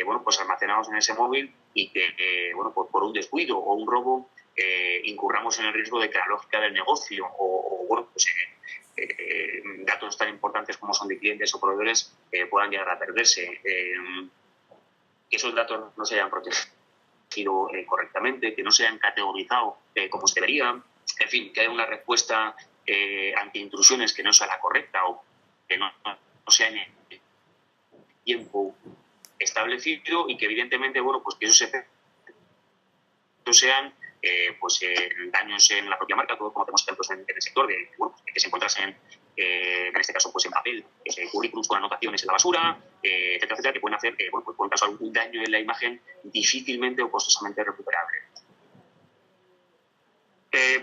bueno, pues almacenados en ese móvil y que, bueno, pues por un descuido o un robo incurramos en el riesgo de que la lógica del negocio o bueno, pues datos tan importantes como son de clientes o proveedores puedan llegar a perderse. Que esos datos no se hayan protegido correctamente, que no se hayan categorizado como se debería, en fin, que haya una respuesta ante intrusiones que no sea la correcta o que no sea en el tiempo establecido y que evidentemente, bueno, pues que esos efectos sean pues daños en la propia marca, todos conocemos ejemplos en el sector de, bueno, que se encontrasen en este caso pues en papel, currículums con anotaciones en la basura, etcétera, etcétera, que pueden hacer bueno, pues pueden causar algún daño en la imagen difícilmente o costosamente recuperable.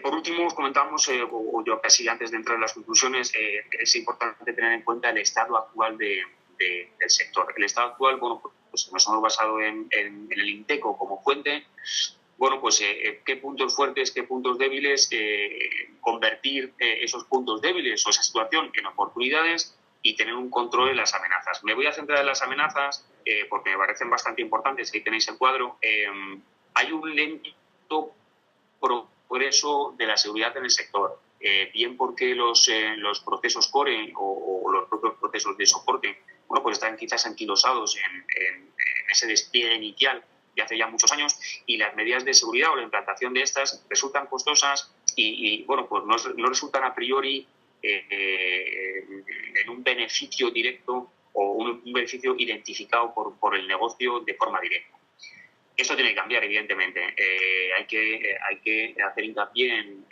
Por último, os comentamos, o yo casi antes de entrar en las conclusiones, es importante tener en cuenta el estado actual del sector. El estado actual, bueno, pues nos hemos basado en el INTECO como fuente. Bueno, pues qué puntos fuertes, qué puntos débiles, convertir esos puntos débiles o esa situación en oportunidades y tener un control de las amenazas. Me voy a centrar en las amenazas porque me parecen bastante importantes. Ahí tenéis el cuadro. Hay un lento progreso de la seguridad en el sector, bien porque los procesos core o los propios procesos de soporte, bueno, pues están quizás anquilosados en ese despliegue inicial de hace ya muchos años y las medidas de seguridad o la implantación de estas resultan costosas y bueno, pues no resultan a priori en un beneficio directo o un beneficio identificado por el negocio de forma directa. Esto tiene que cambiar, evidentemente. Hay que hacer hincapié en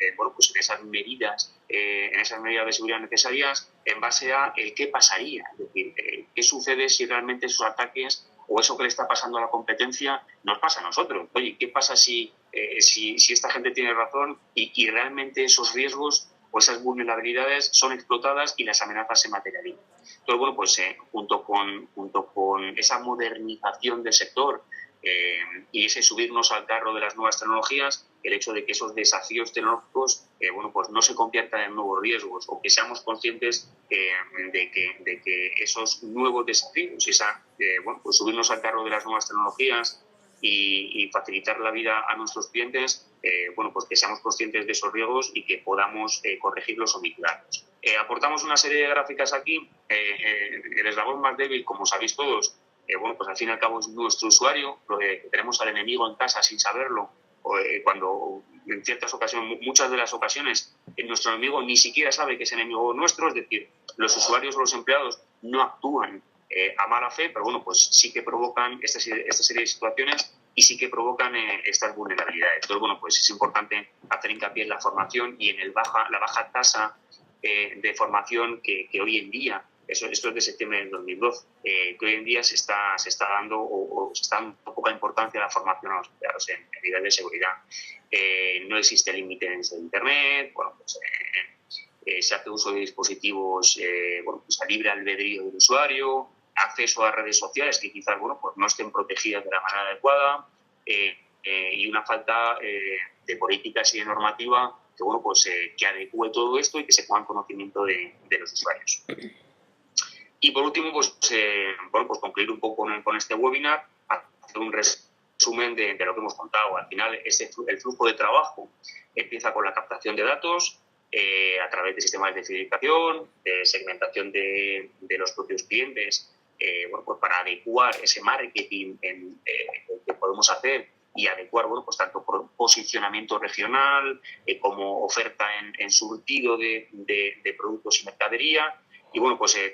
esas medidas de seguridad necesarias en base a el qué pasaría. Es decir, qué sucede si realmente esos ataques o eso que le está pasando a la competencia nos pasa a nosotros. Oye, ¿qué pasa si esta gente tiene razón y realmente esos riesgos o esas vulnerabilidades son explotadas y las amenazas se materializan? Entonces, junto con esa modernización del sector, y ese subirnos al carro de las nuevas tecnologías, el hecho de que esos desafíos tecnológicos no se conviertan en nuevos riesgos, o que seamos conscientes de que esos nuevos desafíos, subirnos al carro de las nuevas tecnologías y facilitar la vida a nuestros clientes, que seamos conscientes de esos riesgos y que podamos corregirlos o mitigarlos. Aportamos una serie de gráficas aquí. El eslabón más débil, como sabéis todos, al fin y al cabo es nuestro usuario. Tenemos al enemigo en casa sin saberlo, cuando en ciertas ocasiones, muchas de las ocasiones, nuestro enemigo ni siquiera sabe que es enemigo nuestro. Es decir, los usuarios o los empleados no actúan a mala fe, pero sí que provocan esta serie de situaciones y sí que provocan estas vulnerabilidades. Entonces, es importante hacer hincapié en la formación y en la baja tasa de formación que hoy en día, esto es de septiembre del 2012, que hoy en día se está dando o se está dando poca importancia a la formación a los empleados en nivel de seguridad. No existe límite en Internet, se hace uso de dispositivos a libre albedrío del usuario, acceso a redes sociales que quizás no estén protegidas de la manera adecuada, y una falta de políticas y de normativa que adecue todo esto y que se ponga en conocimiento de los usuarios. Y por último, concluir un poco con este webinar, hacer un resumen de lo que hemos contado. Al final, el flujo de trabajo empieza con la captación de datos a través de sistemas de fidelización, de segmentación de los propios clientes, para adecuar ese marketing que podemos hacer y adecuar, tanto por posicionamiento regional como oferta en surtido de productos y mercadería. Y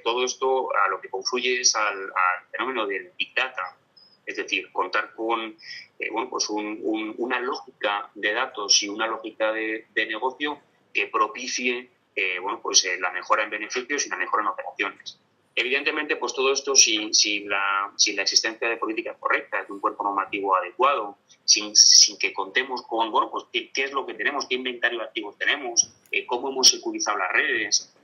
todo esto a lo que confluye es al fenómeno del Big Data, es decir, contar con una lógica de datos y una lógica de negocio que propicie la mejora en beneficios y la mejora en operaciones. Evidentemente, todo esto sin la existencia de políticas correctas, de un cuerpo normativo adecuado, sin que contemos con qué es lo que tenemos, qué inventario de activos tenemos, cómo hemos securizado las redes,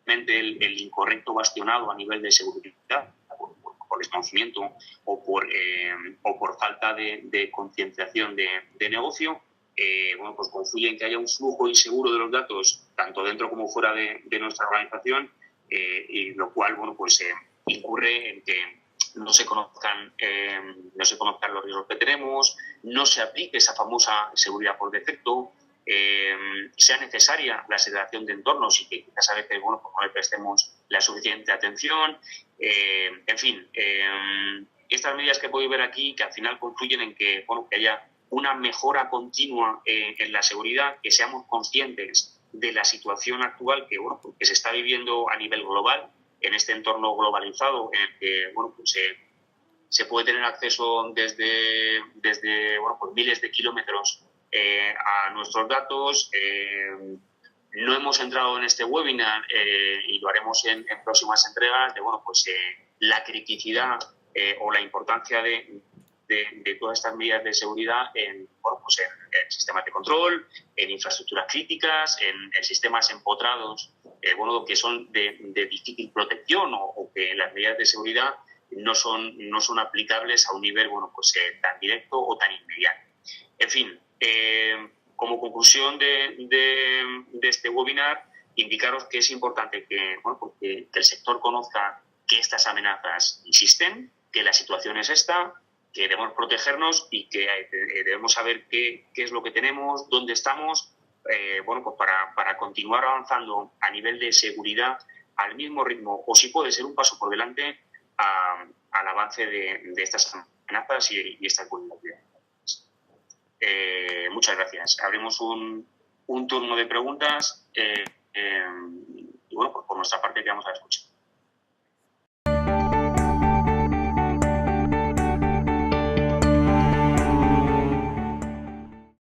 el incorrecto bastionado a nivel de seguridad por desconocimiento o por falta de concienciación de negocio, confluye en que haya un flujo inseguro de los datos tanto dentro como fuera de nuestra organización, y lo cual incurre en que no se conozcan los riesgos que tenemos, no se aplique esa famosa seguridad por defecto, sea necesaria la aceleración de entornos y que quizás a veces no le prestemos la suficiente atención. En fin, estas medidas que podéis ver aquí, que al final concluyen en que haya una mejora continua en la seguridad, que seamos conscientes de la situación actual que se está viviendo a nivel global, en este entorno globalizado, en el que se puede tener acceso desde miles de kilómetros a nuestros datos. No hemos entrado en este webinar y lo haremos en próximas entregas de la criticidad o la importancia de todas estas medidas de seguridad en sistemas de control, en infraestructuras críticas, en sistemas empotrados que son de difícil protección o que las medidas de seguridad no son aplicables a un nivel tan directo o tan inmediato. En fin, como conclusión de este webinar, indicaros que es importante que el sector conozca que estas amenazas existen, que la situación es esta, que debemos protegernos y que debemos saber qué es lo que tenemos, dónde estamos, para continuar avanzando a nivel de seguridad al mismo ritmo, o si puede ser un paso por delante al avance de estas amenazas y estas vulnerabilidades. Muchas gracias. Abrimos un turno de preguntas y por nuestra parte quedamos a la escucha.